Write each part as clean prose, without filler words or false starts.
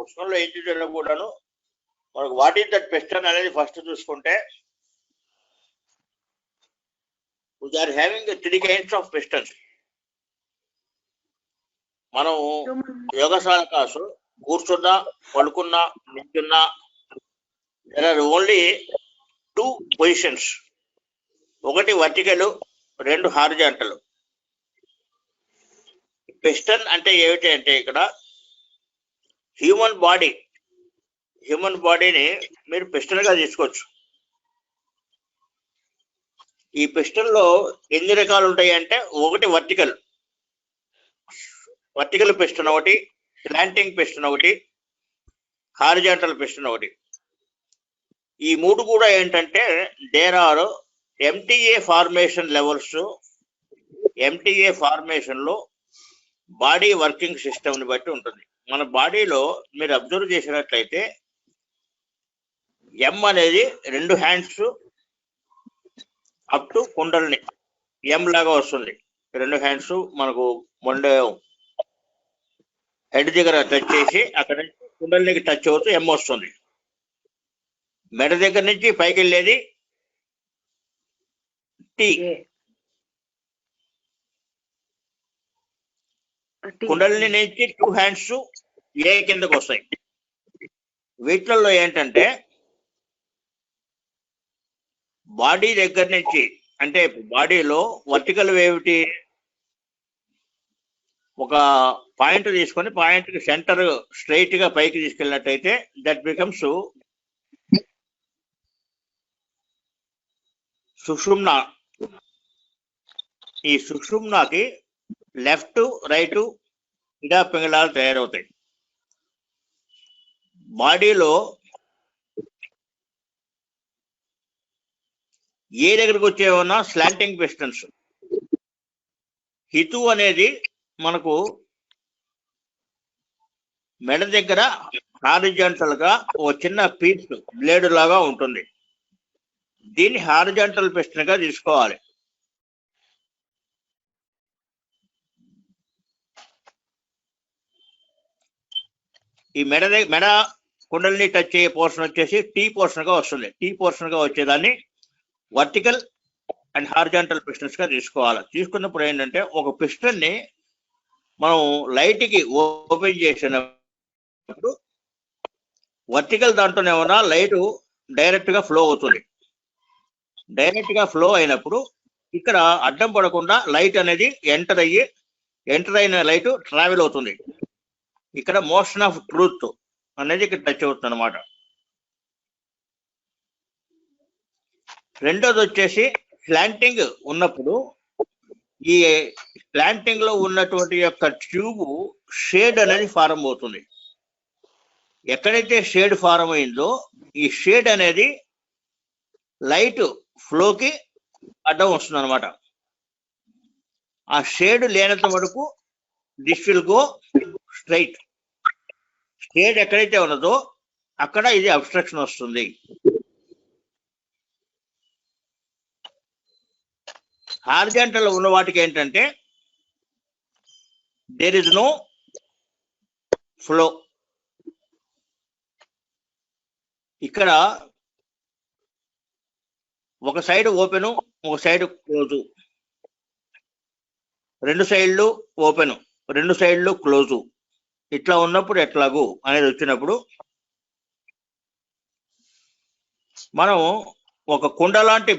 పుస్తకంలో ఏం చూసినా కూడాను మనకు వాట్ ఈస్ దట్ పిస్టన్ అనేది ఫస్ట్ చూసుకుంటే వీఆర్ హ్యావింగ్ 3 kinds ఆఫ్ పిస్టన్స్. మనం యోగశాల క్లాసు కూర్చున్నా, పడుకున్నా, నిల్చున్నా, there are only 2 పొజిషన్స్. ఒకటి వర్టికల్, 2 హారిజాంటల్. పిస్టన్ అంటే ఏమిటి అంటే ఇక్కడ హ్యూమన్ బాడీని మీరు పిస్టన్ గా తీసుకోవచ్చు. ఈ పిస్టన్ లో ఎన్ని రకాలు ఉంటాయి అంటే ఒకటి వర్టికల్ పిస్టన్ ఒకటి, స్లాంటింగ్ పిస్టన్ ఒకటి, హారిజాంటల్ పిస్టన్ ఒకటి. ఈ 3 కూడా ఏంటంటే there are MTA formation levels. MTA formation లో బాడీ వర్కింగ్ సిస్టమ్ ని బట్టి ఉంటుంది. మన బాడీలో మీరు అబ్జర్వ్ చేసినట్లయితే ఎం అనేది 2 హ్యాండ్స్ అప్ టు కుండల్ని ఎం లాగా వస్తుంది. 2 హ్యాండ్స్ మనకు మొండే హెడ్ దగ్గర టచ్ చేసి అక్కడ నుంచి కుండలికి టచ్ అవుతూ ఎం వస్తుంది. మెడ దగ్గర నుంచి పైకి వెళ్ళేది టీ. కుండలిని నుంచి 2 హ్యాండ్స్ ఏ కిందకు వస్తాయి. వీటిల్లో ఏంటంటే బాడీ దగ్గర నుంచి అంటే బాడీలో వర్టికల్ ఏమిటి, ఒక పాయింట్ తీసుకొని పాయింట్ కి సెంటర్ స్ట్రైట్ గా పైకి తీసుకెళ్ళినట్టయితే దట్ బికమ్స్ సుషుమ్న. ఈ సుషుమ్నకి లెఫ్ట్ రైట్ ఇడా పింగళాలు తయారవుతాయి. బాడీలో ఏ దగ్గరకు వచ్చేవన్నా స్లాంటింగ్ పిస్టన్స్. హితు అనేది మనకు మెడ దగ్గర హారిజాంటల్ గా ఓ చిన్న పీస్ బ్లేడ్ లాగా ఉంటుంది. దీన్ని హారిజాంటల్ పిస్టన్ గా తీసుకోవాలి. ఈ మెడ కుండల్ని టచ్ అయ్యే పోర్షన్ వచ్చేసి టీ పోర్షన్ గా వస్తుంది. టీ పోర్షన్ గా వచ్చేదాన్ని వర్టికల్ అండ్ హారిజాంటల్ పిస్టన్స్ గా తీసుకోవాలి. తీసుకున్నప్పుడు ఏంటంటే ఒక పిస్టన్ ని మనం లైట్ కి ఓపెన్ చేసినప్పుడు వర్టికల్ దాంట్లో ఏమన్నా లైట్ డైరెక్ట్ గా ఫ్లో అవుతుంది. డైరెక్ట్ గా ఫ్లో అయినప్పుడు ఇక్కడ అడ్డం పడకుండా లైట్ అనేది ఎంటర్ అయిన లైట్ ట్రావెల్ అవుతుంది. ఇక్కడ మోషన్ ఆఫ్ ట్రూత్ అనేది ఇక్కడ టచ్ అవుతుంది అనమాట. రెండోది వచ్చేసి స్లాంటింగ్ ఉన్నప్పుడు ఈ స్లాంటింగ్ లో ఉన్నటువంటి యొక్క ట్యూబ్ షేడ్ అనేది ఫారం అవుతుంది. ఎక్కడైతే షేడ్ ఫారం అయిందో ఈ షేడ్ అనేది లైట్ ఫ్లోకి అడ్డం వస్తుంది అనమాట. ఆ షేడ్ లేనంత వరకు this will go straight. Shade ఎక్కడైతే ఉన్నదో అక్కడ ఇది అబ్స్ట్రక్షన్ వస్తుంది. హారిజాంటల్ ఉన్న వాటికి ఏంటంటే దేర్ ఇస్ నో ఫ్లో. ఇక్కడ ఒక సైడ్ ఓపెను, ఒక సైడ్ క్లోజు, 2 సైడ్లు ఓపెను, 2 సైడ్లు క్లోజు. ఇట్లా ఉన్నప్పుడు ఎట్లాగూ అనేది వచ్చినప్పుడు మనం ఒక కుండ లాంటి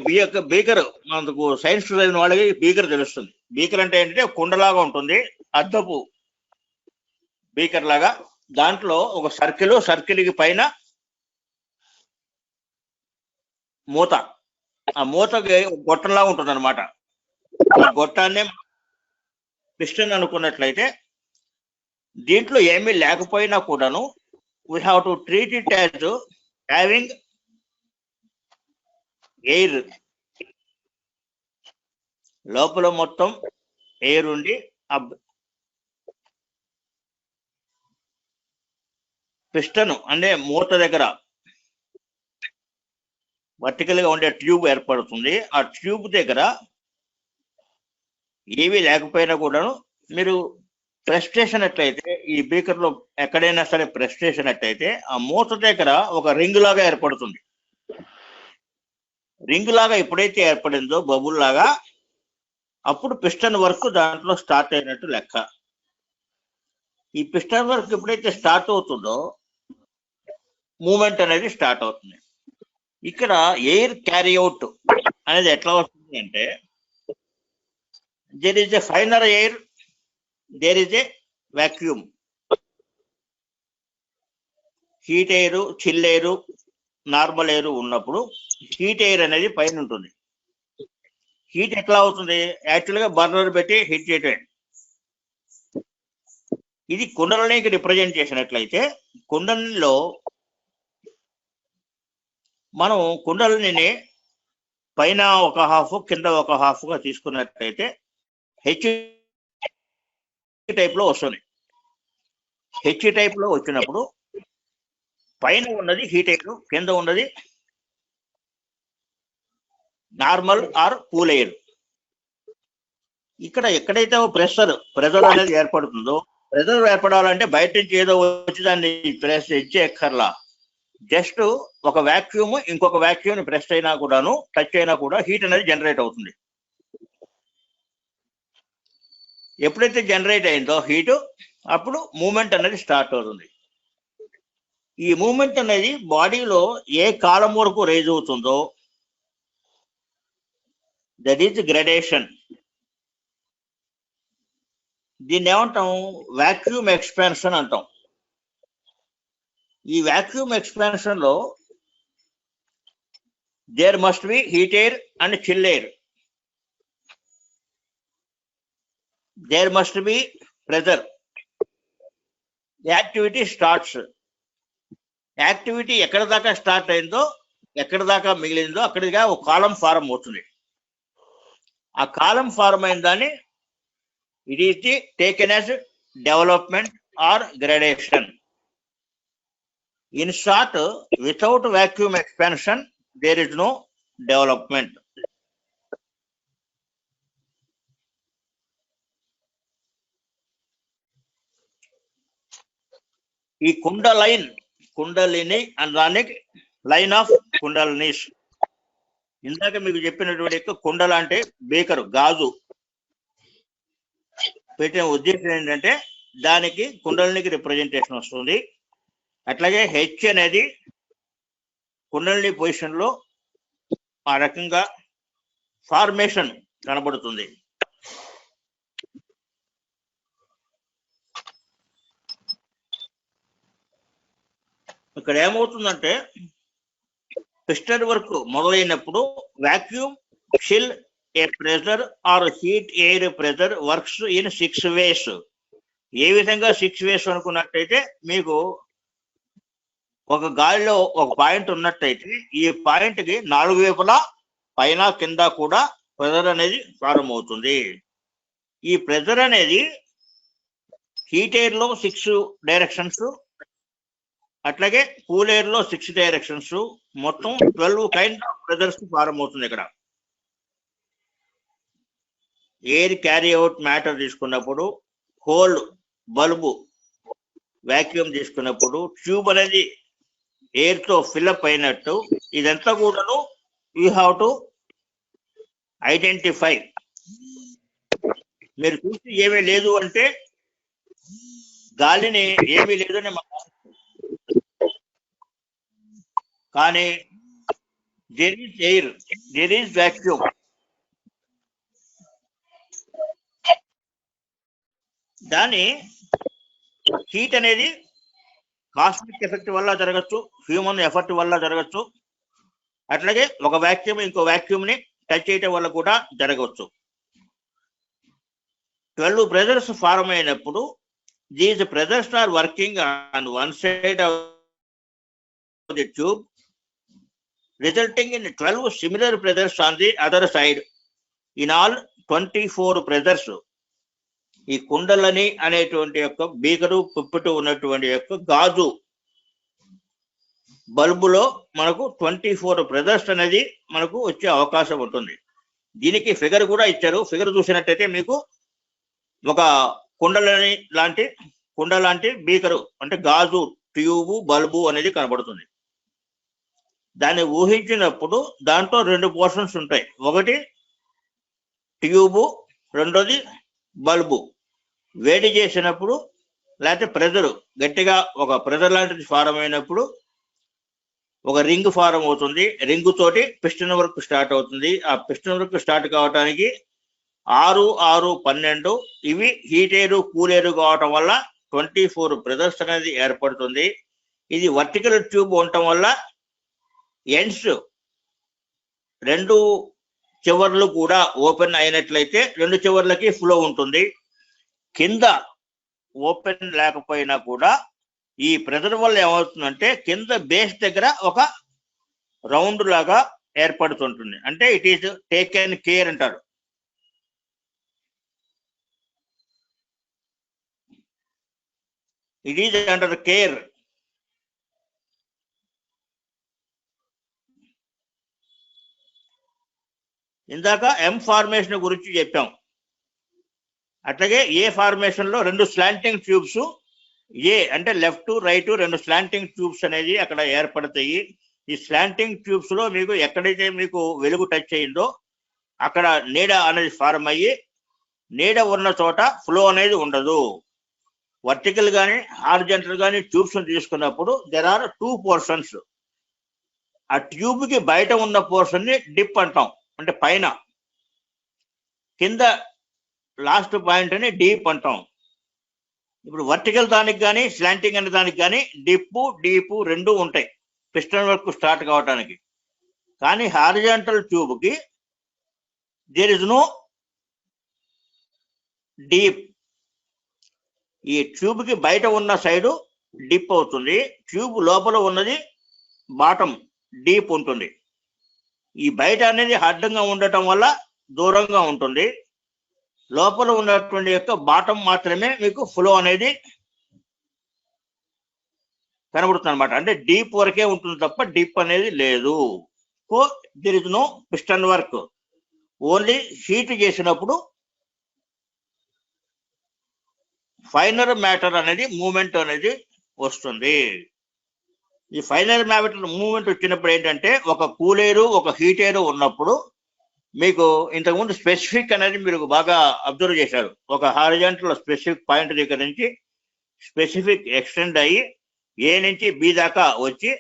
బీకర్, మనకు సైన్స్ చదివిన వాళ్ళకి బీకర్ తెలుస్తుంది. బీకర్ అంటే ఏంటంటే కుండలాగా ఉంటుంది, అద్దపు బీకర్ లాగా. దాంట్లో ఒక సర్కిల్కి పైన మూత, ఆ మూతకి గొట్టంలాగా ఉంటుంది అనమాట. ఆ గొట్టాన్నే పిస్టన్ అనుకున్నట్లయితే దీంట్లో ఏమీ లేకపోయినా కూడాను we have to treat it as having air. లోపల మొత్తం ఎయిర్ ఉండి పిస్టన్ అంటే మూత దగ్గర వర్టికల్ గా ఉండే ట్యూబ్ ఏర్పడుతుంది. ఆ ట్యూబ్ దగ్గర ఏమీ లేకపోయినా కూడాను మీరు ప్రెస్ చేసినట్లయితే ఈ బీకర్ లో ఎక్కడైనా సరే ప్రెస్ చేసినట్లయితే ఆ మూత దగ్గర ఒక రింగ్ లాగా ఏర్పడుతుంది. రింగ్ లాగా ఎప్పుడైతే ఏర్పడిందో బబుల్ లాగా, అప్పుడు పిస్టన్ వర్క్ దాంట్లో స్టార్ట్ అయినట్టు లెక్క. ఈ పిస్టన్ వర్క్ ఎప్పుడైతే స్టార్ట్ అవుతుందో మూమెంట్ అనేది స్టార్ట్ అవుతుంది. ఇక్కడ ఎయిర్ క్యారీ అవుట్ అనేది ఎట్లా వస్తుంది అంటే, there is a finer air, there is a vacuum. Heat air, chill air, normal air ఉన్నప్పుడు హీట్ ఎయిర్ అనేది పైన ఉంటుంది. హీట్ ఎట్లా అవుతుంది? యాక్చువల్గా బర్నర్ పెట్టి హీట్ చేయటమే. ఇది కుండలినికి రిప్రజెంట్ చేసినట్లయితే, కుండలిలో మనం కుండలిని పైన ఒక హాఫ్, కింద ఒక హాఫ్ గా తీసుకున్నట్లయితే హెచ్ టైప్ లో వస్తుంది. హెచ్ టైప్ లో వచ్చినప్పుడు పైన ఉన్నది హీట్ ఎయిర్, కింద ఉన్నది నార్మల్ ఆర్ కూల్ ఎయిర్. ఇక్కడ ఎక్కడైతే ప్రెజర్ అనేది ఏర్పడుతుందో, ప్రెజర్ ఏర్పడాలంటే బయట నుంచి ఏదో వచ్చి దాన్ని ప్రెస్ ఎక్కర్లా. జస్ట్ ఒక వాక్యూమ్ ఇంకొక వాక్యూమ్ ని ప్రెస్ అయినా కూడాను, టచ్ అయినా కూడా హీట్ అనేది జనరేట్ అవుతుంది. ఎప్పుడైతే జనరేట్ అయిందో హీట్, అప్పుడు మూమెంట్ అనేది స్టార్ట్ అవుతుంది. ఈ మూమెంట్ అనేది బాడీలో ఏ కాలం వరకు రైజ్ అవుతుందో దట్ ఈజ్ గ్రాడేషన్. దీన్ని ఏమంటాం? వాక్యూమ్ ఎక్స్పాన్షన్ అంటాం. ఈ వాక్యూమ్ ఎక్స్పాన్షన్ లో there must be heat air and chill air. There must be pressure. Activity starts. Activity ఎక్కడ దాకా స్టార్ట్ అయిందో, ఎక్కడ దాకా మిగిలిందో అక్కడిగా ఒక కాలం ఫారం అవుతుంది. ఆ కాలం ఫారం అయిన దాన్ని it is the taken as development or gradation. In short, without vacuum expansion there is no development. ఈ కుండలిని అనడానికి లైన్ ఆఫ్ కుండలినీస్. ఇందాక మీకు చెప్పినటువంటి కుండల అంటే బేకరు, గాజు పెట్టిన ఉద్దేశం ఏంటంటే దానికి కుండలినికి రిప్రజెంటేషన్ వస్తుంది. అట్లాగే హెచ్ అనేది కుండలిని పొజిషన్ లో ఆ రకంగా ఫార్మేషన్ కనబడుతుంది. ఇక్కడ ఏమవుతుందంటే పిస్టన్ వర్క్ మొదలైనప్పుడు vacuum, chill air pressure or heat air pressure works in 6 ways. ఏ విధంగా 6 ways అనుకున్నట్టయితే, మీకు ఒక గాలిలో ఒక పాయింట్ ఉన్నట్టయితే ఈ పాయింట్ కి 4 వైపులా పైన కింద కూడా ప్రెజర్ అనేది ప్రారంభమవుతుంది. ఈ ప్రెజర్ అనేది హీట్ ఎయిర్ లో 6 డైరెక్షన్స్, అట్లాగే కూల్ ఎయిర్ లో 6 డైరెక్షన్స్, మొత్తం 12 కైండ్ ఆఫ్ ప్రెజర్స్ ప్రారంభమవుతుంది. ఇక్కడ ఎయిర్ క్యారీ అవుట్ మ్యాటర్ తీసుకున్నప్పుడు, హోల్ బల్బు వాక్యూమ్ తీసుకున్నప్పుడు ట్యూబ్ అనేది ఎయిర్ తో ఫిల్అప్ అయినట్టు, ఇదంతా కూడాను యూ హ్యావ్ టు ఐడెంటిఫై. మీరు చూసి ఏమీ లేదు అంటే గాలిని ఏమీ లేదని కానీ there is air, there is vacuum. దాని హీట్ అనేది కాస్మిక్ ఎఫెక్ట్ వల్ల జరగచ్చు, హ్యూమన్ ఎఫర్ట్ వల్ల జరగచ్చు, అట్లాగే ఒక వాక్యూమ్ ఇంకో వాక్యూమ్ ని టచ్ చేయటం వల్ల కూడా జరగవచ్చు. 12 ప్రెజర్స్ ఫార్మ్ అయినప్పుడు these pressures are working on one side of the tube, resulting in 12 similar pressures on the other side. In all 24 pressures. ఈ కుండలని అనేటువంటి యొక్క బీకరు పుప్పటి ఉన్నటువంటి యొక్క గాజు బల్బులో మనకు 24 ప్రెజర్స్ అనేది మనకు వచ్చే అవకాశం ఉంటుంది. దీనికి ఫిగర్ కూడా ఇచ్చారు. ఫిగర్ చూసినట్టయితే మీకు ఒక కుండ లాంటి బీకరు అంటే గాజు ట్యూబు బల్బు అనేది కనబడుతుంది. దాన్ని ఊహించినప్పుడు దాంట్లో 2 పోర్షన్స్ ఉంటాయి. ఒకటి ట్యూబు, రెండోది బల్బు. వేడి చేసినప్పుడు లేకపోతే ప్రెజర్ గట్టిగా ఒక ప్రెజర్ లాంటిది ఫారం అయినప్పుడు ఒక రింగ్ ఫారం అవుతుంది. రింగ్ తోటి పిస్టన్ వర్క్ స్టార్ట్ అవుతుంది. ఆ పిస్టన్ వర్క్ స్టార్ట్ కావడానికి 6, 6, 12 ఇవి హీట్ ఎయిర్ కూల్ ఎయిర్ కావటం వల్ల 24 ప్రెజర్స్ అనేది ఏర్పడుతుంది. ఇది వర్టికల్ ట్యూబ్ ఉండటం వల్ల ఎండ్స్ 2 చివర్లు కూడా ఓపెన్ అయినట్లయితే 2 చివర్లకి ఫ్లో ఉంటుంది. కింద ఓపెన్ లేకపోయినా కూడా ఈ ప్రెజర్ వల్ల ఏమవుతుందంటే కింద బేస్ దగ్గర ఒక రౌండ్ లాగా ఏర్పడుతుంటుంది. అంటే ఇట్ ఈస్ టేకెన్ కేర్ అంటారు. It is under care. ఇందాక ఎం ఫార్మేషన్ గురించి చెప్పాం. అట్లాగే ఏ ఫార్మేషన్ లో 2 స్లాంటింగ్ ట్యూబ్స్, ఏ అంటే లెఫ్ట్ రైట్ 2 స్లాంటింగ్ ట్యూబ్స్ అనేది అక్కడ ఏర్పడతాయి. ఈ స్లాంటింగ్ ట్యూబ్స్ లో మీకు ఎక్కడైతే మీకు వెలుగు టచ్ అయిందో అక్కడ నీడ అనేది ఫార్మ్ అయ్యి నీడ ఉన్న చోట ఫ్లో అనేది ఉండదు. వర్టికల్ కానీ హారిజాంటల్ కానీ ట్యూబ్స్ తీసుకున్నప్పుడు దెర్ ఆర్ 2 పోర్షన్స్. ఆ ట్యూబ్ కి బయట ఉన్న పోర్షన్ ని డిప్ అంటాం, అంటే పైన. కింద లాస్ట్ పాయింట్ అని డీప్ అంటాం. ఇప్పుడు వర్టికల్ దానికి కానీ స్లాంటింగ్ అనే దానికి కానీ డీప్ 2 ఉంటాయి పిస్టన్ వర్క్ స్టార్ట్ కావడానికి. కానీ హారిజాంటల్ ట్యూబ్ కి దేర్ ఇస్ నో డీప్. ఈ ట్యూబ్ కి బయట ఉన్న సైడు డిప్ అవుతుంది, ట్యూబ్ లోపల ఉన్నది బాటం డీప్ ఉంటుంది. ఈ బయట అనేది అడ్డంగా ఉండటం వల్ల దూరంగా ఉంటుంది. లోపల ఉన్నటువంటి యొక్క బాటం మాత్రమే మీకు ఫ్లో అనేది కనబడుతుంది అనమాట. అంటే డీప్ వరకే ఉంటుంది తప్ప డిప్ అనేది లేదు. So there is no piston work. Only heat చేసినప్పుడు ఫైనర్ మ్యాటర్ అనేది మూమెంట్ అనేది వస్తుంది. ఈ ఫైనర్ మ్యాటర్ మూమెంట్ వచ్చినప్పుడు ఏంటంటే ఒక కూల్ ఎయిర్ ఒక హీట్ ఎయిర్ ఉన్నప్పుడు మీకు ఇంతకుముందు స్పెసిఫిక్ అనేది మీరు బాగా అబ్జర్వ్ చేశారు. ఒక హారిజాంటల్ స్పెసిఫిక్ పాయింట్ దగ్గర నుంచి స్పెసిఫిక్ ఎక్స్టెండ్ అయ్యి ఏ నుంచి బి దాకా వచ్చి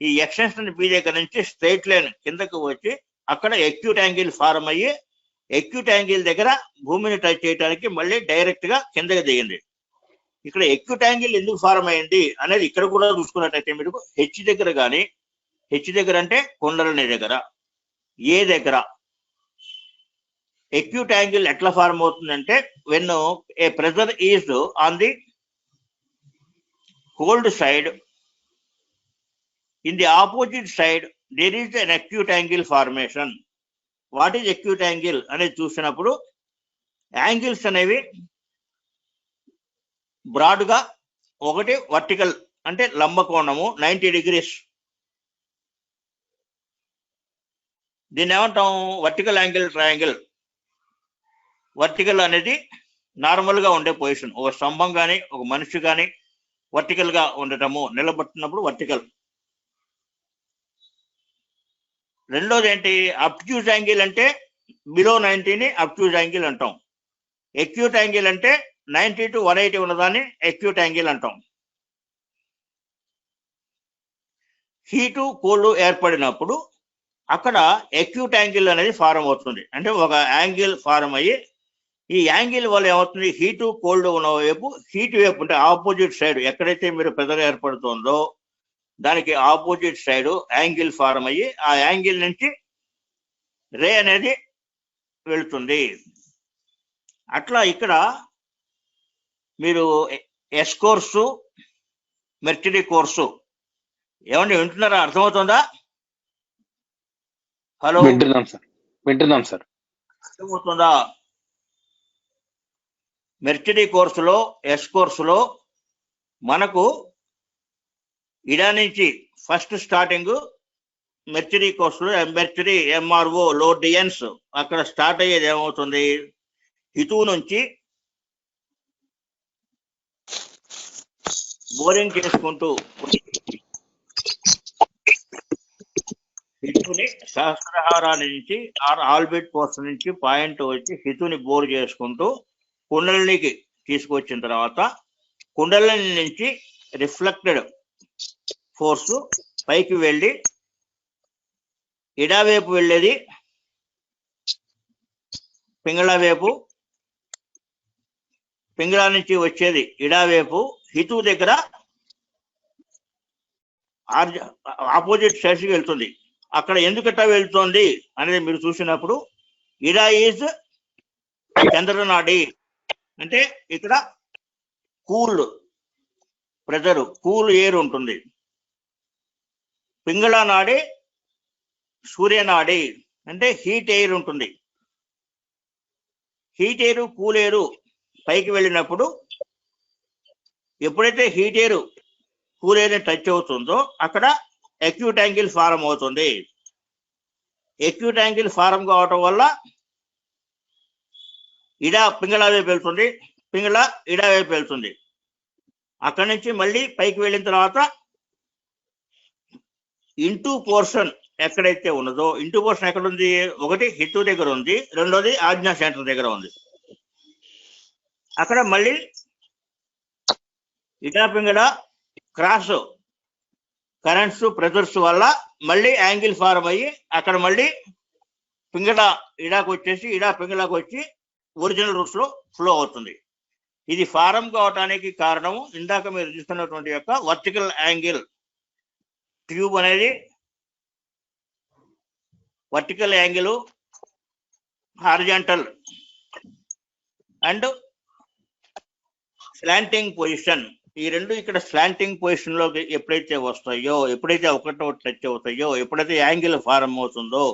ఈ ఎక్స్టెన్షన్ బి దగ్గర నుంచి స్ట్రైట్ లైన్ కిందకు వచ్చి అక్కడ ఎక్యూట్ యాంగిల్ ఫార్మ్ అయ్యి ఎక్యూట్ యాంగిల్ దగ్గర భూమిని టచ్ చేయడానికి మళ్ళీ డైరెక్ట్ గా కిందకి దిగింది. ఇక్కడ ఎక్యూట్ యాంగిల్ ఎందుకు ఫార్మ్ అయింది అనేది ఇక్కడ కూడా చూసుకున్నట్టయితే మీరు హెచ్ దగ్గర కానీ, హెచ్ దగ్గర అంటే కుండలని దగ్గర, ఏ దగ్గర acute angle ఎట్లా ఫార్మ్ అవుతుందంటే when a pressure is on the cold side, in the opposite side there is an acute angle formation. What is acute angle అనేది చూసినప్పుడు యాంగిల్స్ అనేవి బ్రాడ్ గా ఒకటి వర్టికల్ అంటే లంబకోణము 90 degrees, దీన్ని ఏమంటాం వర్టికల్ యాంగిల్ ట్రయాంగిల్. వర్టికల్ అనేది నార్మల్ గా ఉండే పొజిషన్, ఒక స్తంభం కానీ ఒక మనిషి కానీ వర్టికల్ గా ఉండటము, నిలబట్టినప్పుడు వర్టికల్. రెండోది ఏంటి, అబ్ట్యూజ్ యాంగిల్ అంటే బిలో 90ని అబ్ట్యూజ్ యాంగిల్ అంటాం. ఎక్యూట్ యాంగిల్ అంటే 90 to 180 ఉన్నదాన్ని ఎక్యూట్ యాంగిల్ అంటాం. హీటు కోల్డ్ ఏర్పడినప్పుడు అక్కడ ఎక్యూట్ యాంగిల్ అనేది ఫారం అవుతుంది. అంటే ఒక యాంగిల్ ఫారం అయ్యి ఈ యాంగిల్ వల్ల ఏమవుతుంది, హీటు కోల్డ్ ఉన్న వైపు, హీట్ వైపు అంటే ఆపోజిట్ సైడ్ ఎక్కడైతే మీరు ప్రెజర్ ఏర్పడుతుందో దానికి ఆపోజిట్ సైడ్ యాంగిల్ ఫారం అయ్యి ఆ యాంగిల్ నుంచి రే అనేది వెళుతుంది. అట్లా ఇక్కడ మీరు ఎస్ కోర్సు మెర్చరీ కోర్సు ఏమండి వింటున్నారా, అర్థమవుతుందా? హలో, వింటున్నాం సార్. అర్థమవుతుందా? మెర్చరీ కోర్సులో ఎస్ కోర్సులో మనకు ఇడా నుంచి ఫస్ట్ స్టార్టింగ్ మెర్చరీ కోర్సులో మెర్చరీ ఎంఆర్ఓ లో డియన్స్ అక్కడ స్టార్ట్ అయ్యేది ఏమవుతుంది, హితూ నుంచి బోరింగ్ చేసుకుంటూ హితుని సహస్రహారాన్ని నుంచి ఆల్బిట్ పోర్షన్ నుంచి పాయింట్ వచ్చి హితుని బోర్ చేసుకుంటూ కుండలినికి తీసుకొచ్చిన తర్వాత కుండలిని నుంచి రిఫ్లెక్టెడ్ ఫోర్స్ పైకి వెళ్ళి ఇడావైపు వెళ్ళేది పింగళ వైపు, పింగళ నుంచి వచ్చేది ఇడావైపు హితు దగ్గర ఆపోజిట్ సైడ్స్కి వెళ్తుంది. అక్కడ ఎందుకట్టా వెళ్తుంది అనేది మీరు చూసినప్పుడు ఇడా ఈజ్ చంద్రనాడి అంటే ఇక్కడ కూల్ ప్రెజర్, కూల్ ఎయిర్ ఉంటుంది. పింగళ నాడి సూర్యనాడి అంటే హీట్ ఎయిర్ ఉంటుంది. హీట్ ఎయిర్ కూల్ ఎయిర్ పైకి వెళ్ళినప్పుడు ఎప్పుడైతే heat air cool air touch అవుతుందో అక్కడ అక్యూట్ యాంగిల్ ఫారం అవుతుంది. అక్యూట్ యాంగిల్ ఫారం కావటం వల్ల ఇడా పింగళ వైపు వెళ్తుంది, పింగళ ఇడా వైపు వెళ్తుంది. అక్కడి నుంచి మళ్ళీ పైకి వెళ్ళిన తర్వాత ఇంటూ పోర్షన్ ఎక్కడైతే ఉన్నదో, ఇంటూ పోర్షన్ ఎక్కడ ఉంది? ఒకటి హితు దగ్గర ఉంది, రెండోది ఆజ్ఞా సెంటర్ దగ్గర ఉంది. అక్కడ మళ్ళీ ఇడా పింగళ క్రాస్ కరెంట్స్ ప్రెజర్స్ వల్ల మళ్ళీ యాంగిల్ ఫారం అయ్యి అక్కడ మళ్ళీ పింగళ ఇడాకు వచ్చేసి ఇడా పింగళకు వచ్చి ఒరిజినల్ రూట్స్ లో ఫ్లో అవుతుంది. ఇది ఫారం కావటానికి కారణము ఇందాక మీరు చూస్తున్నటువంటి యొక్క వర్టికల్ యాంగిల్ ట్యూబ్ అనేది vertical angle, horizontal and slanting position, ఈ రెండు ఇక్కడ స్లాంటింగ్ పొజిషన్ లో ఎప్పుడైతే వస్తాయో, ఎప్పుడైతే ఒకటో టచ్ అవుతాయో, ఎప్పుడైతే యాంగిల్ ఫారం అవుతుందో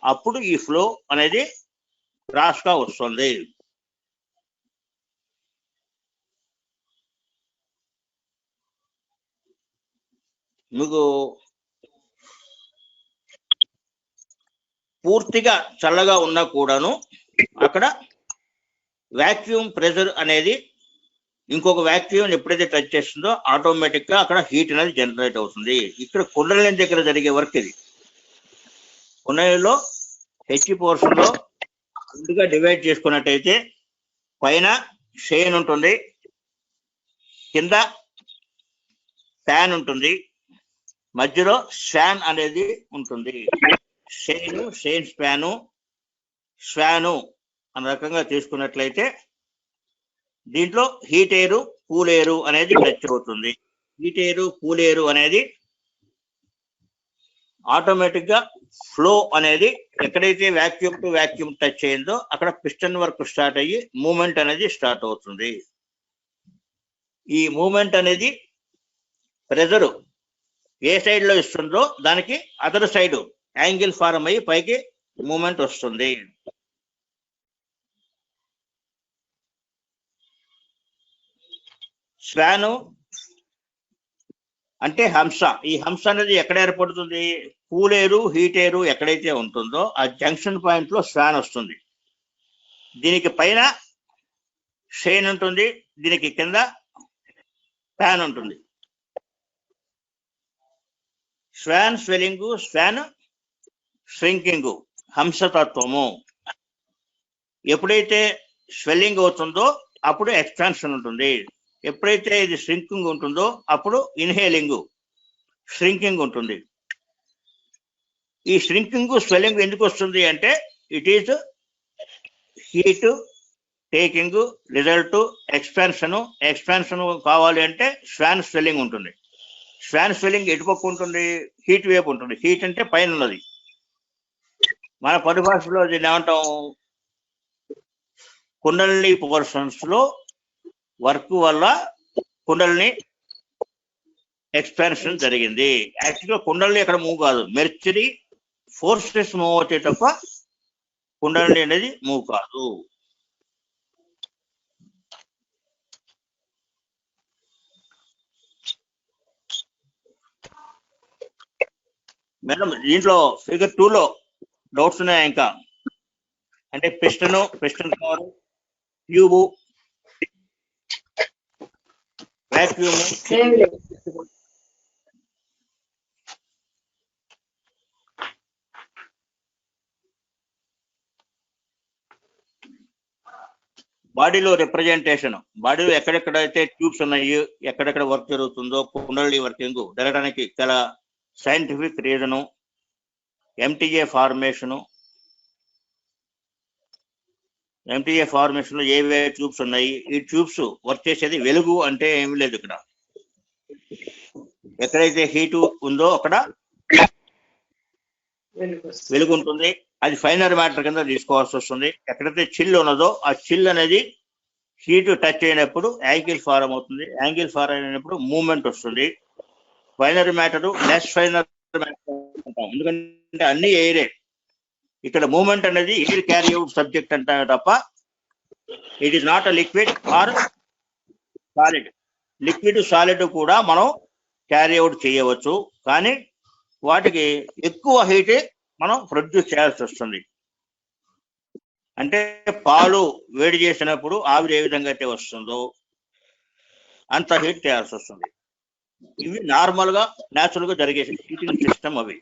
అప్పుడు ఈ ఫ్లో అనేది క్రాస్ గా వస్తుంది. మీకు పూర్తిగా చల్లగా ఉన్నా కూడాను అక్కడ వాక్యూమ్ ప్రెజర్ అనేది ఇంకొక వాక్యూమ్ ఎప్పుడైతే టచ్ చేస్తుందో ఆటోమేటిక్ గా అక్కడ హీట్ అనేది జనరేట్ అవుతుంది. ఇక్కడ కుండలిని దగ్గర జరిగే వర్క్ ఇది. కుండలిలో హెచ్ పోర్షన్ లో ముందుగా డివైడ్ చేసుకున్నట్టయితే పైన షెయిన్ ఉంటుంది, కింద ఫ్యాన్ ఉంటుంది, మధ్యలో స్వాన్ అనేది ఉంటుంది. షెయిన్ స్వాను అనే రకంగా తీసుకున్నట్లయితే దీంట్లో హీట్ ఎయిర్ కూల్ ఎయిర్ అనేది టచ్ అవుతుంది. హీట్ ఎయిర్ కూల్ ఎయిర్ అనేది ఆటోమేటిక్ గా ఫ్లో అనేది ఎక్కడైతే వాక్యూమ్ టు వాక్యూమ్ టచ్ అయిందో అక్కడ పిస్టన్ వర్క్ స్టార్ట్ అయ్యి మూమెంట్ అనేది స్టార్ట్ అవుతుంది. ఈ మూమెంట్ అనేది ప్రెజర్ ఏ సైడ్ లో ఇస్తుందో దానికి అదర్ సైడ్ యాంగిల్ ఫారం అయ్యి పైకి మూమెంట్ వస్తుంది. స్వాను అంటే హంస. ఈ హంస అనేది ఎక్కడ ఏర్పడుతుంది? కూల్ ఎయిర్ హీట్ ఎయిర్ ఎక్కడైతే ఉంటుందో ఆ జంక్షన్ పాయింట్ లో స్వాన్ వస్తుంది. దీనికి పైన షెయిన్ ఉంటుంది, దీనికి కింద ఫ్యాన్ ఉంటుంది. స్వాన్ స్వెల్లింగ్, స్వాన్ ష్రింకింగ్, హంసతత్వము. ఎప్పుడైతే స్వెల్లింగ్ అవుతుందో అప్పుడు ఎక్స్పాన్షన్ ఉంటుంది. ఎప్పుడైతే ఇది ష్రింకింగ్ ఉంటుందో అప్పుడు ఇన్హేలింగ్, ష్రింకింగ్ ఉంటుంది. ఈ ష్రింకింగ్ స్వెల్లింగ్ ఎందుకు వస్తుంది అంటే it is heat taking result expansion. Expansion కావాలి అంటే స్వాన్ స్వెల్లింగ్ ఉంటుంది. స్వాన్ స్వెల్లింగ్ ఎటుపక్క ఉంటుంది? హీట్ వైపు ఉంటుంది. హీట్ అంటే పైన ఉన్నది. మన పరిభాషలో దీన్ని ఏమంటాం? కుండలిని పోర్షన్స్ లో వర్క్ వల్ల కుండలిని ఎక్స్పాన్షన్ జరిగింది. యాక్చువల్గా కుండలిని ఎక్కడ మూవ్ కాదు, మెర్క్యూరీ ఫోర్సెస్ మూవ్ అవుతాయి తప్ప కుండలిని అనేది మూవ్ కాదు. మేడం దీంట్లో ఫిగర్ 2 లో డౌట్స్ ఉన్నాయా ఇంకా? అంటే పిస్టన్ కవర్, ట్యూబు, వాక్యూమ్ బాడీలో రిప్రజెంటేషన్, బాడీలో ఎక్కడెక్కడైతే ట్యూబ్స్ ఉన్నాయో, ఎక్కడెక్కడ వర్క్ జరుగుతుందో కుండలి వర్కింగ్ జరగడానికి గల scientific reason, empty a formation, empty a formation లో ఏవే ట్యూబ్స్ ఉన్నాయి, ఈ ట్యూబ్స్ వర్క్ చేసేది వెలుగు అంటే ఏమి లేదు. ఇక్కడ ఎక్కడైతే హీటు ఉందో అక్కడ వెలుగు ఉంటుంది. అది ఫైనర్ మ్యాటర్ కింద తీసుకోవాల్సి వస్తుంది. ఎక్కడైతే చిల్ ఉన్నదో ఆ చిల్ అనేది హీట్ టచ్ అయినప్పుడు యాంగిల్ ఫారం అవుతుంది. యాంగిల్ ఫారం అయినప్పుడు మూమెంట్ వస్తుంది. Finer matter less finer matter అంటాం, ఎందుకంటే అన్ని ఎయిరే. ఇక్కడ మూమెంట్ అనేది ఎయిర్ క్యారీ అవుట్ సబ్జెక్ట్ అంటారు తప్ప it is not a liquid are solid. Liquid solid కూడా మనం క్యారీ అవుట్ చేయవచ్చు, కానీ వాటికి ఎక్కువ హీట్ మనం ప్రొడ్యూస్ చేయాల్సి వస్తుంది. అంటే పాలు వేడి చేసినప్పుడు ఆవిరి ఏ విధంగా అయితే వస్తుందో అంత హీట్ చేయాల్సి వస్తుంది. ఇవి నార్మల్ గా న్యాచురల్ గా జరిగే హీటింగ్ సిస్టమ్. అవి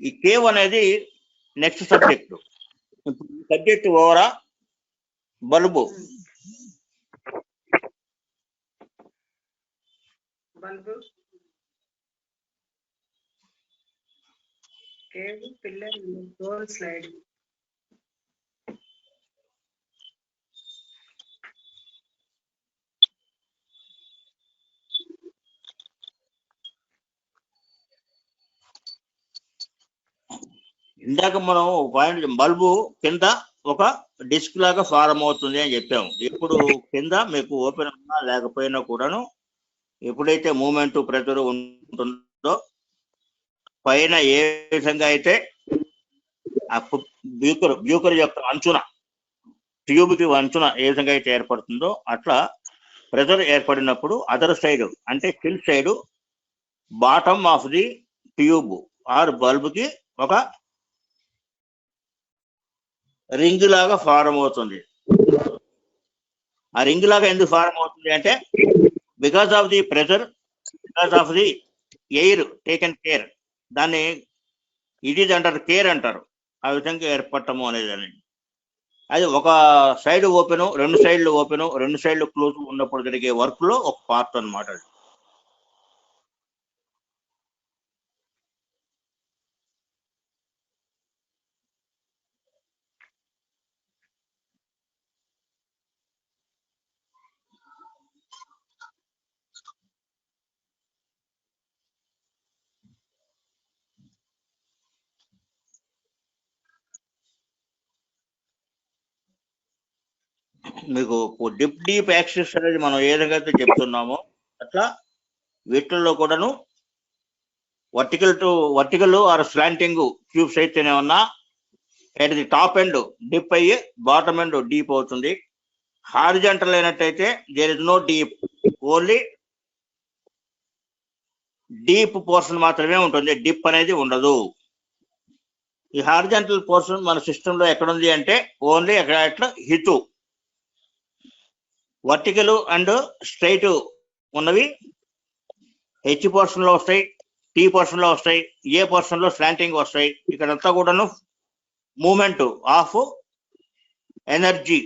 ఈ కేవ్ అనేది నెక్స్ట్ సబ్జెక్టు. ఇప్పుడు సబ్జెక్ట్ ఓవరా బల్బు. Pillar door slide. ఇందాక మనం పాయింట్ బల్బు కింద ఒక డిస్క్ లాగా ఫారం అవుతుంది అని చెప్పాము. ఇప్పుడు కింద మీకు ఓపెన్ ఉన్నా లేకపోయినా కూడాను ఎప్పుడైతే మూమెంట్ ప్రెజర్ ఉంటుందో పైన ఏ విధంగా అయితే ఆ బ్యూకర్ యొక్క అంచున, ట్యూబ్ కి అంచున ఏ విధంగా అయితే ఏర్పడుతుందో అట్లా ప్రెజర్ ఏర్పడినప్పుడు అదర్ సైడ్ అంటే chill side bottom of the tube or bulb కి ఒక రింగ్ లాగా ఫారం అవుతుంది. ఆ రింగ్ లాగా ఎందుకు ఫారం అవుతుంది అంటే because of the pressure, because of the air taken care. దాన్ని ఇట్ ఈజ్ అంటారు, కేర్ అంటారు. ఆ విధంగా ఏర్పడటము అనేది అది ఒక సైడ్ ఓపెన్, రెండు సైడ్లు ఓపెన్, రెండు సైడ్లు క్లోజ్ ఉన్నప్పుడు జరిగే వర్క్ లో ఒక పార్ట్ అన్నమాట. అది మీకు డీప్ యాక్సెస్ అనేది మనం ఏ విధంగా అయితే చెప్తున్నామో అట్లా వీటిల్లో కూడాను వర్టికల్ ఆర్ స్లాంటింగ్ ట్యూబ్స్ అయితేనే ఉన్నా at the top end dip అయ్యి బాటమ్ ఎండ్ డీప్ అవుతుంది. హారిజంటల్ అయినట్టయితే there is no deep, only deep portion మాత్రమే ఉంటుంది, డిప్ అనేది ఉండదు. ఈ హారిజంటల్ పోర్షన్ మన సిస్టమ్ లో ఎక్కడుంది అంటే ఓన్లీ ఎక్కడ హితు. వర్టికల్ అండ్ స్ట్రైట్ ఉన్నవి హెచ్ పోర్షన్ లో వస్తాయి, టీ పోర్షన్ లో వస్తాయి, ఏ పోర్షన్ లో స్లాంటింగ్ వస్తాయి. ఇక్కడంతా కూడాను మూమెంట్ ఆఫ్ ఎనర్జీ.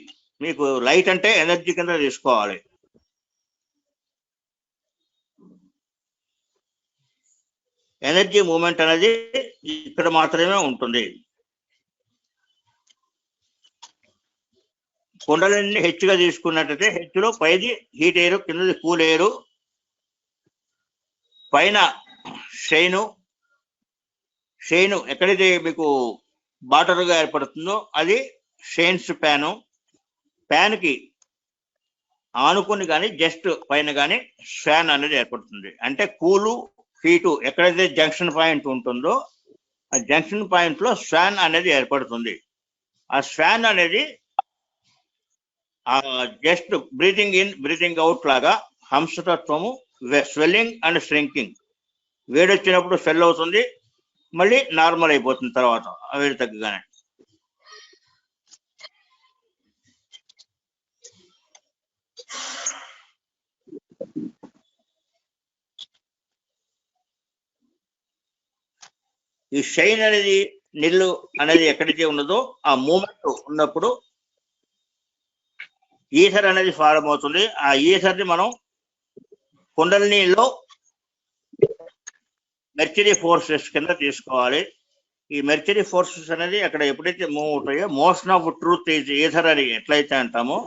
మీకు లైట్ అంటే ఎనర్జీ కింద తీసుకోవాలి. ఎనర్జీ మూమెంట్ అనేది ఇక్కడ మాత్రమే ఉంటుంది. కుండలన్నీ హెచ్చుగా తీసుకున్నట్టయితే హెచ్చులో పైది హీట్ ఎయిర్, కిందది కూల్ ఎయిర్. పైన షైను ఎక్కడైతే మీకు బాటర్గా ఏర్పడుతుందో అది షైన్స్ ప్యాను. ప్యాన్కి ఆనుకుని కానీ జస్ట్ పైన కానీ ఫ్యాన్ అనేది ఏర్పడుతుంది. అంటే కూలు హీటు ఎక్కడైతే జంక్షన్ పాయింట్ ఉంటుందో ఆ జంక్షన్ పాయింట్ లో ఫ్యాన్ అనేది ఏర్పడుతుంది. ఆ ఫ్యాన్ అనేది just breathing in breathing out లాగా హంసతత్వము, స్వెల్లింగ్ అండ్ ష్రింకింగ్. వేడి వచ్చినప్పుడు స్వెల్ అవుతుంది, మళ్ళీ నార్మల్ అయిపోతుంది తర్వాత వేడి తగ్గగానే. ఈ షైన్ అనేది నిల్లు అనేది ఎక్కడైతే ఉన్నదో ఆ మూమెంట్ ఉన్నప్పుడు ఈథర్ అనేది ఫార్మ్ అవుతుంది. ఆ ఈథర్ ని మనం కుండలినిలో మెర్క్యూరీ ఫోర్సెస్ కింద తీసుకోవాలి. ఈ మెర్క్యూరీ ఫోర్సెస్ అనేది అక్కడ ఎప్పుడైతే మూవ్ అవుతాయో motion of truth is ether అని ఎట్లయితే అంటామో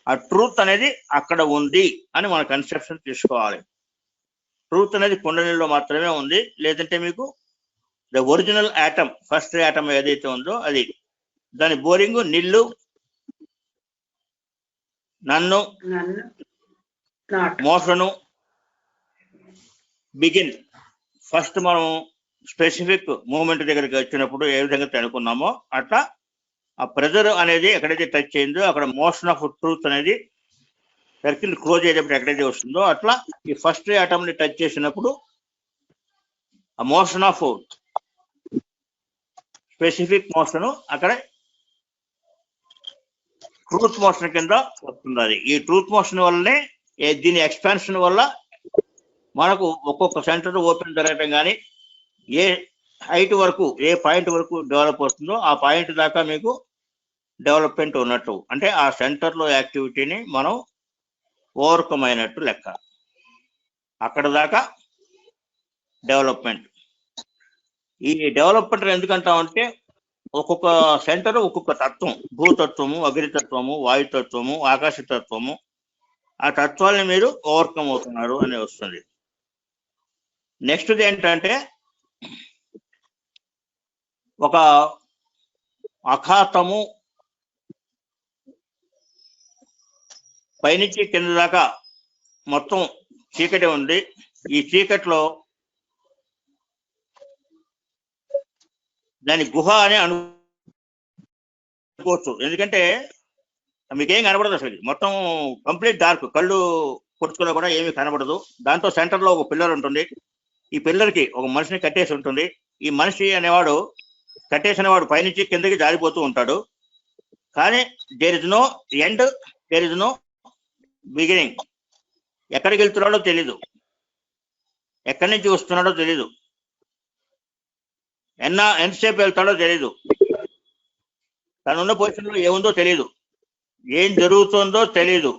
ఆ ట్రూత్ అనేది అక్కడ ఉంది అని మన కన్సెప్షన్ తీసుకోవాలి. ట్రూత్ అనేది కుండలినిలో మాత్రమే ఉంది, లేదంటే మీకు the original atom first atom ఏదైతే ఉందో అది దాని బోరింగ్ నిల్లు నన్ను మోషను బిగిన్. ఫస్ట్ మనం స్పెసిఫిక్ మూమెంట్ దగ్గరికి వచ్చినప్పుడు ఏ విధంగా అనుకున్నామో అట్లా ఆ ప్రెజర్ అనేది ఎక్కడైతే టచ్ అయిందో అక్కడ మోషన్ ఆఫ్ ట్రూత్ అనేది సర్కిల్ క్లోజ్ అయ్యేటప్పుడు ఎక్కడైతే వస్తుందో అట్లా ఈ ఫస్ట్ ఆటమ్ ని టచ్ చేసినప్పుడు ఆ మోషన్ ఆఫ్ స్పెసిఫిక్ మోషన్ అక్కడ ట్రూత్ మోషన్ కింద వస్తుంది. ఈ ట్రూత్ మోషన్ వల్లనే దీని ఎక్స్పాన్షన్ వల్ల మనకు ఒక్కొక్క సెంటర్ ఓపెన్ జరగటం కానీ ఏ హైట్ వరకు ఏ పాయింట్ వరకు డెవలప్ వస్తుందో ఆ పాయింట్ దాకా మీకు డెవలప్మెంట్ ఉన్నట్టు, అంటే ఆ సెంటర్లో యాక్టివిటీని మనం ఓవర్కమ్ అయినట్టు లెక్క. అక్కడ దాకా డెవలప్మెంట్. ఈ డెవలప్మెంట్ ఎందుకంటామంటే ఒక్కొక్క సెంటర్ ఒక్కొక్క తత్వం, భూతత్వము, అగ్నితత్వము, వాయుతత్వము, ఆకాశతత్వము, ఆ తత్వాలని మీరు ఓవర్కమ్ అవుతున్నారు అని వస్తుంది. నెక్స్ట్ది ఏంటంటే ఒక అఖాతము పైనుంచి కింద దాకా మొత్తం చీకటి ఉంది. ఈ చీకట్లో దాని గుహ అని అనుకోవచ్చు, ఎందుకంటే మీకేం కనబడదు, అసలు మొత్తం కంప్లీట్ డార్క్, కళ్ళు పొడుచుకున్నా కూడా ఏమీ కనబడదు. దాంతో సెంటర్లో ఒక పిల్లర్ ఉంటుంది. ఈ పిల్లర్కి ఒక మనిషిని కట్టేసి ఉంటుంది. ఈ మనిషి అనేవాడు కట్టేసిన వాడు పైనుంచి కిందకి జారిపోతూ ఉంటాడు. కానీ there is no end, there is no beginning. ఎక్కడికి వెళ్తున్నాడో తెలీదు, ఎక్కడి నుంచి వస్తున్నాడో తెలీదు, ఎంతసేపు వెళ్తాడో తెలీదు, తనున్న పొజిషన్లో ఏముందో తెలీదు, ఏం జరుగుతుందో తెలీదు.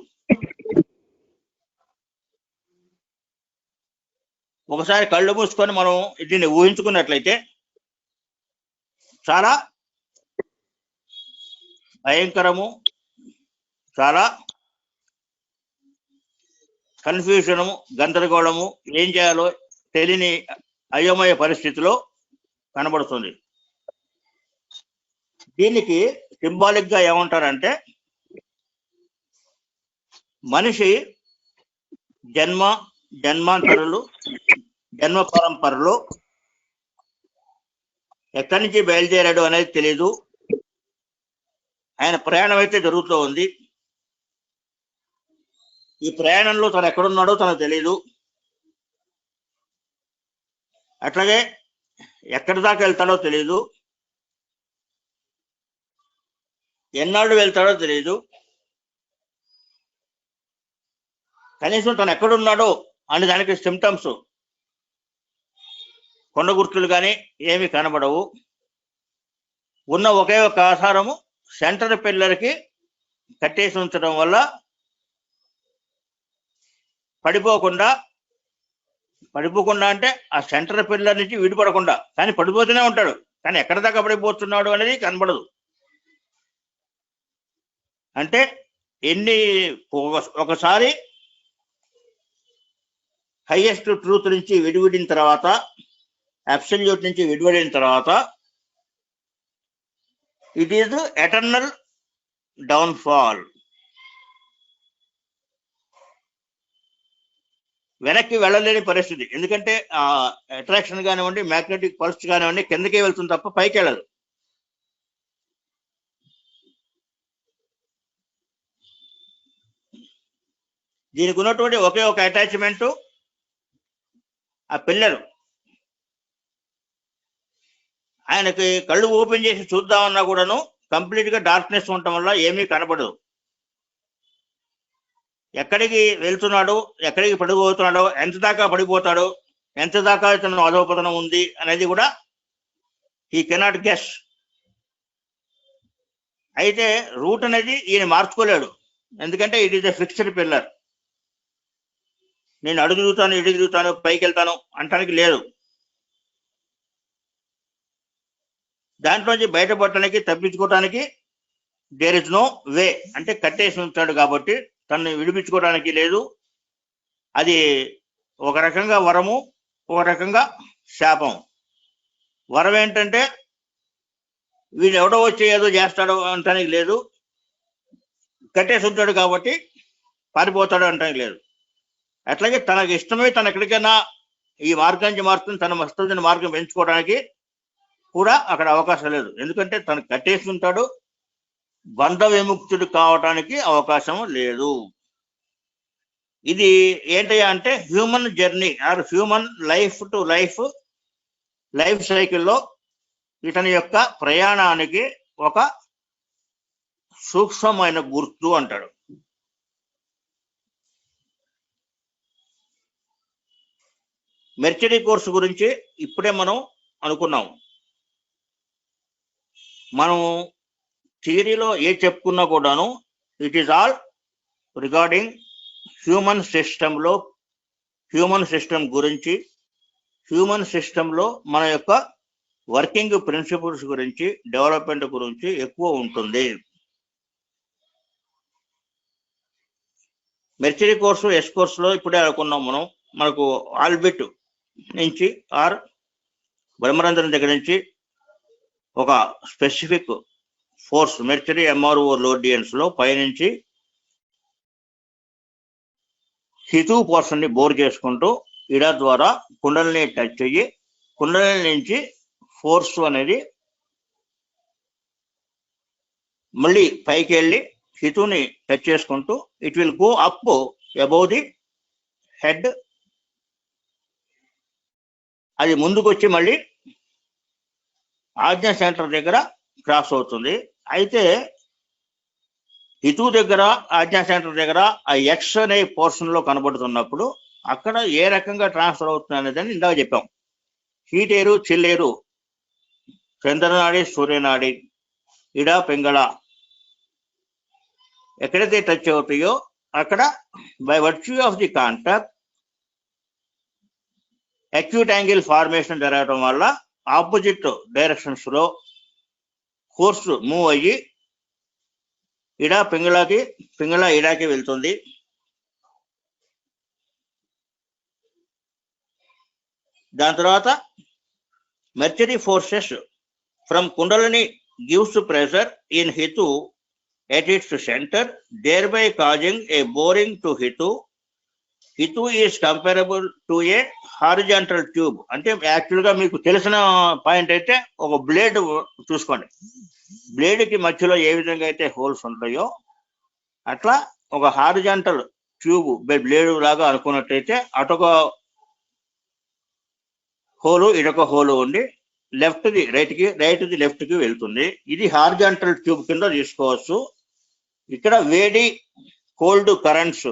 ఒకసారి కళ్ళు మూసుకొని మనం దీన్ని ఊహించుకున్నట్లయితే చాలా భయంకరము, చాలా కన్ఫ్యూజనము, గందరగోళము, ఏం చేయాలో తెలియని అయోమయ పరిస్థితిలో కనబడుతుంది. దీనికి సింబాలిక్ గా ఏమంటారంటే మనిషి జన్మాంతరులు, జన్మ పరంపరలో ఎక్కడి నుంచి బయలుదేరాడు అనేది తెలీదు. ఆయన ప్రయాణం అయితే జరుగుతూ ఉంది. ఈ ప్రయాణంలో తను ఎక్కడున్నాడో తనకు తెలీదు. అట్లాగే ఎక్కడి దాకా వెళ్తాడో తెలీదు, ఎన్నాళ్ళు వెళ్తాడో తెలీదు. కనీసం తను ఎక్కడున్నాడో అనే దానికి సిమ్టమ్స్, కొండ గుర్తులు కానీ ఏమి కనబడవు. ఉన్న ఒకే ఒక ఆధారము సెంటర్ పిల్లర్కి కట్టేసి ఉంచడం వల్ల పడిపోకుండా అంటే ఆ సెంటర్ పిల్లర్ నుంచి విడిపడకుండా, కానీ పడిపోతూనే ఉంటాడు, కానీ ఎక్కడ దాకా పడిపోతున్నాడు అనేది కనబడదు. అంటే ఒకసారి హైయెస్ట్ ట్రూత్ నుంచి విడివిడిన తర్వాత, అబ్సల్యూట్ నుంచి విడివడిన తర్వాత ఇట్ ఈజ్ ఎటర్నల్ డౌన్ఫాల్. వెనక్కి వెళ్ళలేని పరిస్థితి, ఎందుకంటే ఆ అట్రాక్షన్ కానివ్వండి, మ్యాగ్నెటిక్ పల్స్ కానివ్వండి కిందకే వెళ్తుంది తప్ప పైకి వెళ్ళదు. దీనికి ఉన్నటువంటి ఒకే ఒక అటాచ్మెంట్ ఆ పిల్లరు. ఆయనకి కళ్ళు ఓపెన్ చేసి చూద్దామన్నా కూడాను కంప్లీట్ గా డార్క్నెస్ ఉండటం వల్ల ఏమీ కనబడదు. ఎక్కడికి వెళ్తున్నాడు, ఎక్కడికి పడిపోతున్నాడో, ఎంత దాకా పడిపోతాడో, ఎంత దాకా ఇతను అధోపతనం ఉంది అనేది కూడా హీ కెనాట్ గెస్. అయితే రూట్ అనేది ఈయన మార్చుకోలేడు, ఎందుకంటే it is a fixed pillar. నేను అడుగు తిరుగుతాను, ఇటు తిరుగుతాను, పైకి వెళ్తాను అంటానికి లేదు. దాంట్లోంచి బయటపడటానికి, తప్పించుకోవటానికి దేర్ ఇస్ నో వే. అంటే కట్టేసి ఉంటాడు కాబట్టి తనని విడిపించుకోవడానికి లేదు. అది ఒక రకంగా వరము, ఒక రకంగా శాపం. వరం ఏంటంటే వీడు ఎవడో వచ్చి ఏదో చేస్తాడు అంటానికి లేదు, కట్టేసి ఉంటాడు కాబట్టి పారిపోతాడు అంటానికి లేదు. అట్లాగే తనకు ఇష్టమై తన ఎక్కడికైనా ఈ మార్గానికి మారుతుంది, తన వస్తున్న మార్గం పెంచుకోవడానికి కూడా అక్కడ అవకాశం లేదు. ఎందుకంటే తను కట్టేసి ఉంటాడు, బంధ విముక్తుడు కావడానికి అవకాశం లేదు. ఇది ఏంటయ్యా అంటే human journey or human life to life సైకిల్లో ఇతని యొక్క ప్రయాణానికి ఒక సూక్ష్మమైన గుర్తు అంటాడు. మెర్చరీ కోర్సు గురించి ఇప్పుడే మనం అనుకున్నాం. మనం థియరీలో ఏ చెప్పుకున్నా కూడాను it is all regarding human సిస్టంలో, హ్యూమన్ సిస్టమ్ గురించి, హ్యూమన్ సిస్టంలో మన యొక్క వర్కింగ్ ప్రిన్సిపల్స్ గురించి, డెవలప్మెంట్ గురించి ఎక్కువ ఉంటుంది. మెర్చరీ కోర్సు ఎస్ కోర్సులో ఇప్పుడే అనుకున్నాం మనం. మనకు ఆల్బిట్ నుంచి ఆర్ బ్రహ్మరంధ్రం దగ్గర నుంచి ఒక స్పెసిఫిక్ ఫోర్స్ మెర్చరీ ఎంఆర్ఓ లోడియన్స్ లో పైనుంచి హితూ పోర్షన్ ని బోర్ చేసుకుంటూ ఇడా ద్వారా కుండలిని టచ్ అయ్యి కుండలిని నుంచి ఫోర్స్ అనేది మళ్ళీ పైకి వెళ్ళి హితుని టచ్ చేసుకుంటూ it will go up above the head. అది ముందుకు వచ్చి మళ్ళీ ఆజ్ఞా సెంటర్ దగ్గర క్రాస్ అవుతుంది. అయితే హితూ దగ్గర, ఆజ్ఞా సెంటర్ దగ్గర ఆ ఎక్స్ అనే పోర్షన్ లో కనబడుతున్నప్పుడు అక్కడ ఏ రకంగా ట్రాన్స్ఫర్ అవుతుంది అనేదని ఇందాక చెప్పాం. హీట్ ఎయిరు, చిల్లేరు, చంద్రనాడి, సూర్యనాడి, ఇడా, పింగళ ఎక్కడైతే టచ్ అవుతాయో అక్కడ by virtue of the contact acute angle formation జరగడం వల్ల ఆపోజిట్ డైరెక్షన్స్ లో ఫోర్స్ మూవ్ అయ్యి ఇడా పింగళకి, పింగళ ఇడాకి వెళ్తుంది. దాని తర్వాత mercury forces from kundalini gives pressure in Hitu at its centre, thereby causing a boring to Hitu. Hitu is comparable to a horizontal tube. అంటే యాక్చువల్గా మీకు తెలిసిన పాయింట్ అయితే ఒక బ్లేడ్ చూసుకోండి. బ్లేడ్ కి మధ్యలో ఏ విధంగా అయితే హోల్స్ ఉంటాయో అట్లా ఒక హారిజాంటల్ ట్యూబ్ బ్లేడ్ లాగా అనుకున్నట్టయితే అటొక హోలు, ఇటొక హోలు ఉండి లెఫ్ట్ ది రైట్ కి, రైట్ ది లెఫ్ట్ కి వెళ్తుంది. ఇది హారిజాంటల్ ట్యూబ్ కింద తీసుకోవచ్చు. ఇక్కడ వేడి కోల్డ్ కరెంట్స్,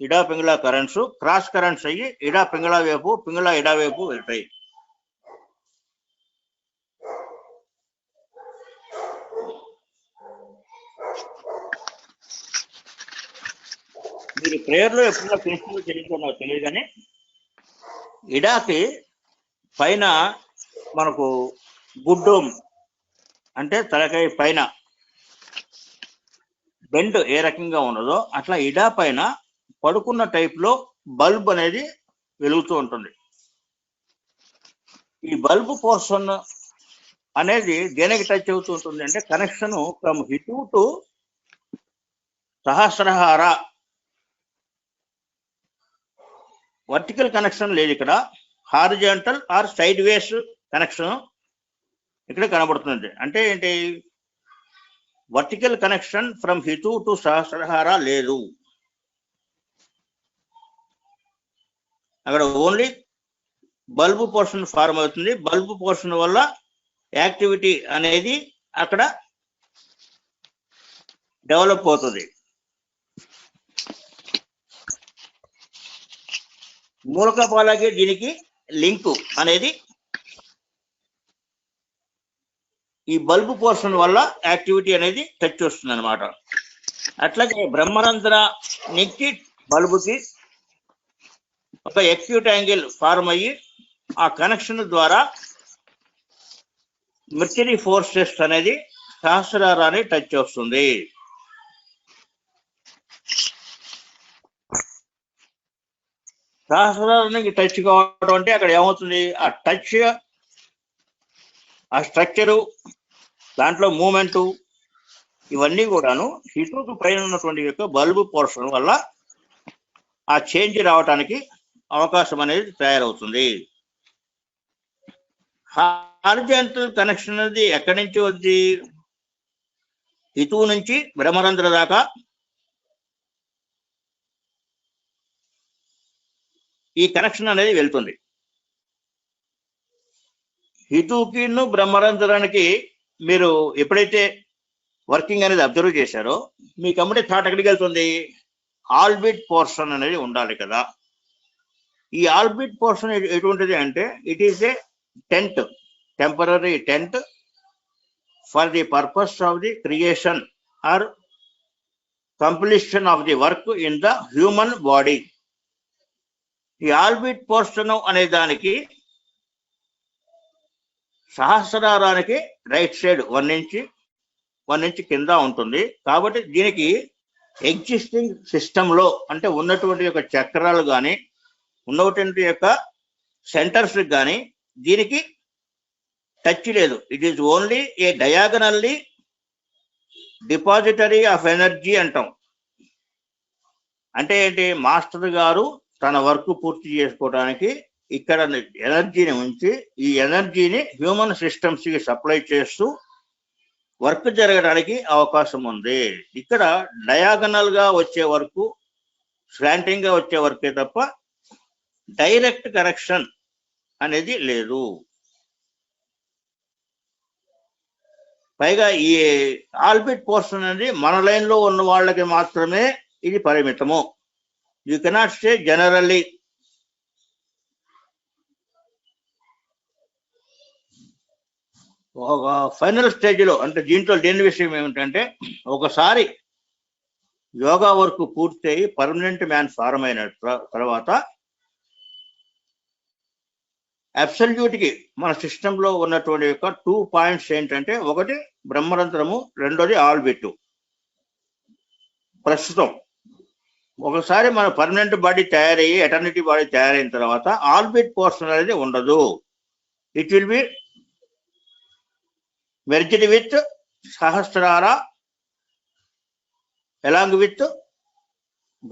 ఇడా పింగళ కరెంట్స్ క్రాస్ కరెంట్స్ అయ్యి ఇడా పింగళ వైపు, పింగళ ఇడా వైపు వెళ్తాయి. మీరు ప్రేయర్లో ఎప్పుడైనా ప్రిన్సిపల్ తెలియదు తెలియదు కానీ ఇడాకి పైన మనకు గుడ్డోమ్ అంటే తలకాయ పైన బెండ్ ఏ రకంగా ఉన్నదో అట్లా ఇడా పైన పడుకున్న టైప్ లో బల్బ్ అనేది వెలుగుతూ ఉంటుంది. ఈ బల్బ్ పోర్షన్ అనేది దేనికి టచ్ అవుతూ ఉంటుంది అంటే connection from Hitu to Sahasrara. Vertical connection లేదు ఇక్కడ, horizontal or side ways connection ఇక్కడ కనబడుతుంది. అంటే ఏంటి, vertical connection from Hitu to Sahasrara లేదు. అక్కడ ఓన్లీ బల్బ్ పోర్షన్ ఫార్మ్ అవుతుంది. బల్బ్ పోర్షన్ వల్ల యాక్టివిటీ అనేది అక్కడ డెవలప్ అవుతుంది. మూలకపాలకి దీనికి లింకు అనేది ఈ బల్బ్ పోర్షన్ వల్ల యాక్టివిటీ అనేది టచ్ వస్తుంది అనమాట. అట్లాగే బ్రహ్మరంధ్ర నుంచి బల్బుకి ఒక ఎక్యూట్ యాంగిల్ ఫార్మ్ అయ్యి ఆ కనెక్షన్ ద్వారా మెర్క్యూరీ ఫోర్సెస్ అనేది సహస్రారాన్ని టచ్ వస్తుంది. సహస్రారానికి టచ్ కావడం అంటే అక్కడ ఏమవుతుంది, ఆ టచ్, ఆ స్ట్రక్చరు, దాంట్లో మూమెంటు, ఇవన్నీ కూడాను హితుకు పైన ఉన్నటువంటి యొక్క బల్బు పోర్షన్ వల్ల ఆ చేంజ్ రావడానికి అవకాశం అనేది తయారవుతుంది. హారిజాంటల్ కనెక్షన్ అనేది ఎక్కడి నుంచి వచ్చి హితువు నుంచి బ్రహ్మరంధ్ర దాకా ఈ కనెక్షన్ అనేది వెళ్తుంది. హితువుకి బ్రహ్మరంధ్రానికి మీరు ఎప్పుడైతే వర్కింగ్ అనేది అబ్జర్వ్ చేశారో మీకు అమ్మడే థాట్ ఎక్కడికి వెళ్తుంది, ఆల్బిట్ పోర్షన్ అనేది ఉండాలి కదా. ఈ ఆల్బిట్ పోర్షన్ ఎటువంటిది అంటే it is a tent, temporary tent for the purpose of the creation or completion of the work in the human body. ఈ ఆల్బిట్ పోర్షన్ అనే దానికి సహస్రారానికి రైట్ సైడ్ 1 ఇంచ్ కింద ఉంటుంది. కాబట్టి దీనికి ఎగ్జిస్టింగ్ సిస్టంలో అంటే ఉన్నటువంటి యొక్క చక్రాలు కానీ ఉన్నటువంటి యొక్క సెంటర్స్ కానీ దీనికి టచ్ లేదు. It is only a diagonally depository of energy అంటాం. అంటే ఏంటి, మాస్టర్ గారు తన వర్క్ పూర్తి చేసుకోవడానికి ఇక్కడ ఎనర్జీని ఉంచి ఈ ఎనర్జీని హ్యూమన్ సిస్టమ్స్ కి సప్లై చేస్తూ వర్క్ జరగడానికి అవకాశం ఉంది. ఇక్కడ డయాగనల్ గా వచ్చే వర్క్, స్లాంటింగ్ గా వచ్చే వర్కే తప్ప డైరెక్ట్ కనెక్షన్ అనేది లేదు. పైగా ఈ ఆల్బిట్ పోర్షన్ అనేది మన లైన్ లో ఉన్న వాళ్ళకి మాత్రమే ఇది పరిమితము. You cannot say generally. ఒక ఫైనల్ స్టేజ్లో అంటే దీంట్లో లేని విషయం ఏమిటంటే, ఒకసారి యోగా వర్క్ పూర్తయి పర్మనెంట్ మ్యాన్ ఫార్మ్ అయిన తర్వాత అబ్సల్యూట్ కి మన సిస్టంలో ఉన్నటువంటి యొక్క 2 పాయింట్స్ ఏంటంటే, ఒకటి బ్రహ్మరంధ్రము, రెండోది ఆల్బిట్. ప్రస్తుతం ఒకసారి మన పర్మనెంట్ బాడీ తయారయ్యి ఎటర్నిటీ బాడీ తయారైన తర్వాత ఆల్బిట్ పోర్షన్ అనేది ఉండదు. It will be merged with Sahasrara along with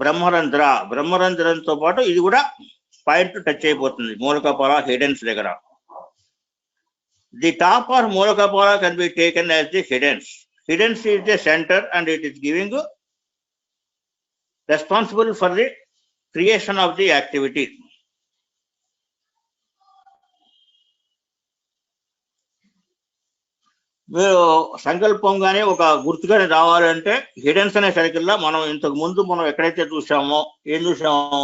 Brahmarandhra. బ్రహ్మరంధ్రంతో పాటు ఇది కూడా పాయింట్ టచ్ అయిపోతుంది మూలకపాల హిడెన్స్ దగ్గర. The top or Mulakapala can be taken as the hidens. Hidens is the centre and it is giving responsible for the creation of the activity. మీరు సంకల్పంగానే ఒక గుర్తుగానే రావాలంటే హిడెన్స్ అనే సర్కిల్లో మనం ఇంతకు ముందు మనం ఎక్కడైతే చూసామో ఏం చూసాము,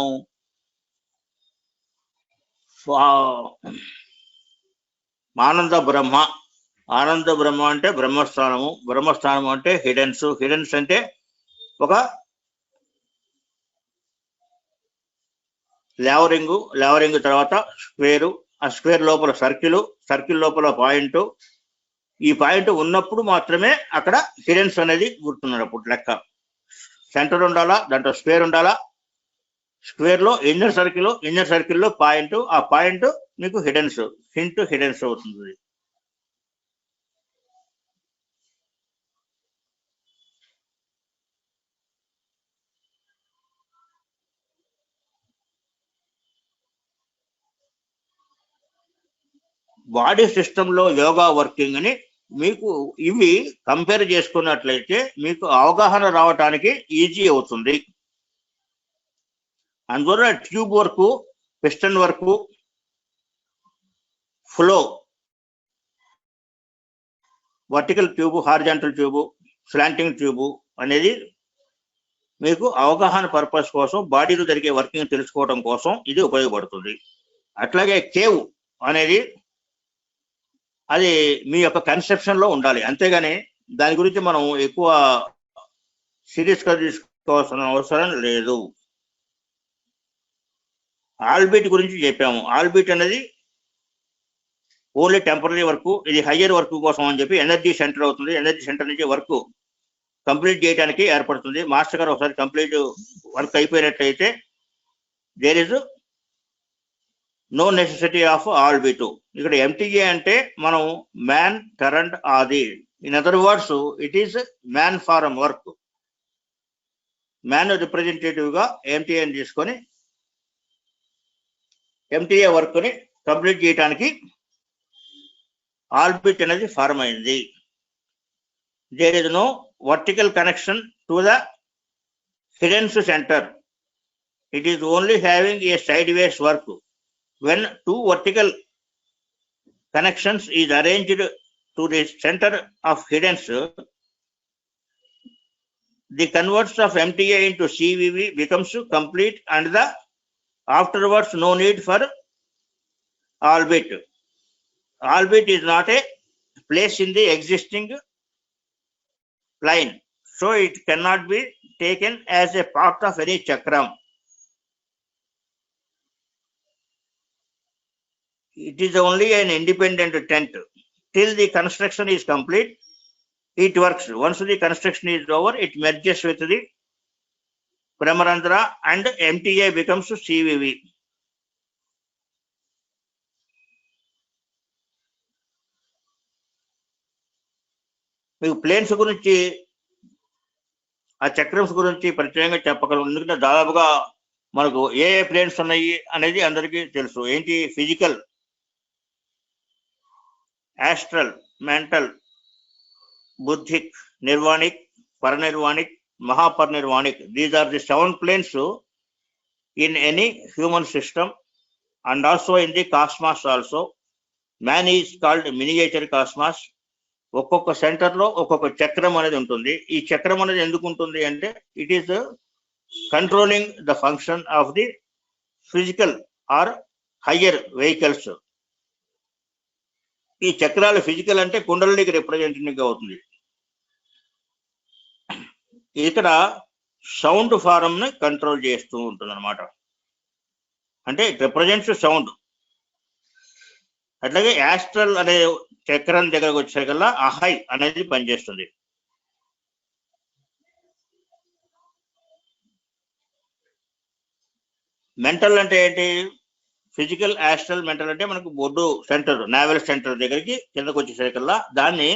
ఆనంద బ్రహ్మ. ఆనంద బ్రహ్మ అంటే బ్రహ్మస్థానము, బ్రహ్మస్థానము అంటే హిడెన్స్. హిడెన్స్ అంటే ఒక లేవరింగ్ తర్వాత స్క్వేరు, ఆ స్క్వేర్ లోపల సర్కిల్ లోపల పాయింట్. ఈ పాయింట్ ఉన్నప్పుడు మాత్రమే అక్కడ హిడెన్స్ అనేది గుర్తున్నప్పుడు లెక్క. సెంటర్ ఉండాలా, దాంట్లో స్క్వేర్ ఉండాలా, స్క్వేర్ లో ఇన్నర్ సర్కిల్లో పాయింట్, ఆ పాయింట్ మీకు హిడెన్స్ అవుతుంది. బాడీ సిస్టంలో యోగా వర్కింగ్ అని మీకు ఇవి కంపేర్ చేసుకున్నట్లయితే మీకు అవగాహన రావటానికి ఈజీ అవుతుంది. అందువల్ల tube work, piston work, flow, vertical tube, horizontal tube, slanting tube అనేది మీకు అవగాహన పర్పస్ కోసం, బాడీలో జరిగే వర్కింగ్ తెలుసుకోవడం కోసం ఇది ఉపయోగపడుతుంది. అట్లాగే కేవ్ అనేది అది మీ యొక్క కన్సెప్షన్ లో ఉండాలి, అంతేగాని దాని గురించి మనం ఎక్కువ సీరియస్ గా తీసుకోవాల్సిన అవసరం లేదు. ఆల్బిట్ గురించి చెప్పాము. ఆల్బిట్ అనేది ఓన్లీ టెంపరీ వర్క్, ఇది హయ్యర్ వర్క్ కోసం అని చెప్పి ఎనర్జీ సెంటర్ అవుతుంది. ఎనర్జీ సెంటర్ నుంచి వర్క్ కంప్లీట్ చేయడానికి ఏర్పడుతుంది. మాస్టర్ గారు ఒకసారి కంప్లీట్ వర్క్ అయిపోయినట్లయితే there is no necessity of orbit. ఇక్కడ ఎంటీఏ అంటే మనం మ్యాన్ కరెంట్ ఆది. In other words it is man form work. Man representative గా ఎంటీఏని తీసుకొని ఎంటీఏ వర్క్ ని కంప్లీట్ చేయడానికి ఆల్బిట్ అనేది ఫార్మ్ అయింది. There is no vertical connection to the hidens centre. It is only having a side ways work. When two vertical connections is arranged to the center of hidence, the converts of MTA into CVV becomes complete and the afterwards no need for orbit. Orbit is not a place in the existing plane, so it cannot be taken as a part of any chakram. It is only an independent tent. Till the construction is complete, it works. Once the construction is over, it merges with the Brahmarandra and MTA becomes CVV. మీకు planes గురించి ఆ చక్రమ్స్ గురించి ప్రత్యేకంగా చెప్పగలం. ఎందుకంటే దాదాపుగా మనకు ఏ planes ఉన్నాయి అనేది అందరికీ తెలుసు. ఏంటి? Physical, astral, mental, buddhic, nirvanic, paranirvanic, mahaparinirvanic. These are the 7 planes in any human system and also in the cosmos also. Man is called miniature cosmos. ఒక్కొక్క సెంటర్ లో ఒక్కొక్క చక్రం అనేది ఉంటుంది. ఈ చక్రం అనేది ఎందుకు ఉంటుంది అంటే it is controlling the function of the physical are higher vehicles. ఈ చక్రాలు ఫిజికల్ అంటే కుండలినికి రిప్రజెంటేటివ్ గా అవుతుంది. ఇక్కడ సౌండ్ ఫారం ని కంట్రోల్ చేస్తూ ఉంటుంది అనమాట. అంటే ఇట్ రిప్రజెంట్స్ సౌండ్. అట్లాగే యాస్ట్రల్ అనే చక్రం దగ్గరకు వచ్చేకల్లా అహై అనేది పనిచేస్తుంది. మెంటల్ అంటే ఏంటి? ఫిజికల్, యాస్ట్రల్, మెంటల్ అంటే మనకు బొడ్డు సెంటర్, నావెల్ సెంటర్ దగ్గరికి కిందకు వచ్చేసరికల్లా దాన్ని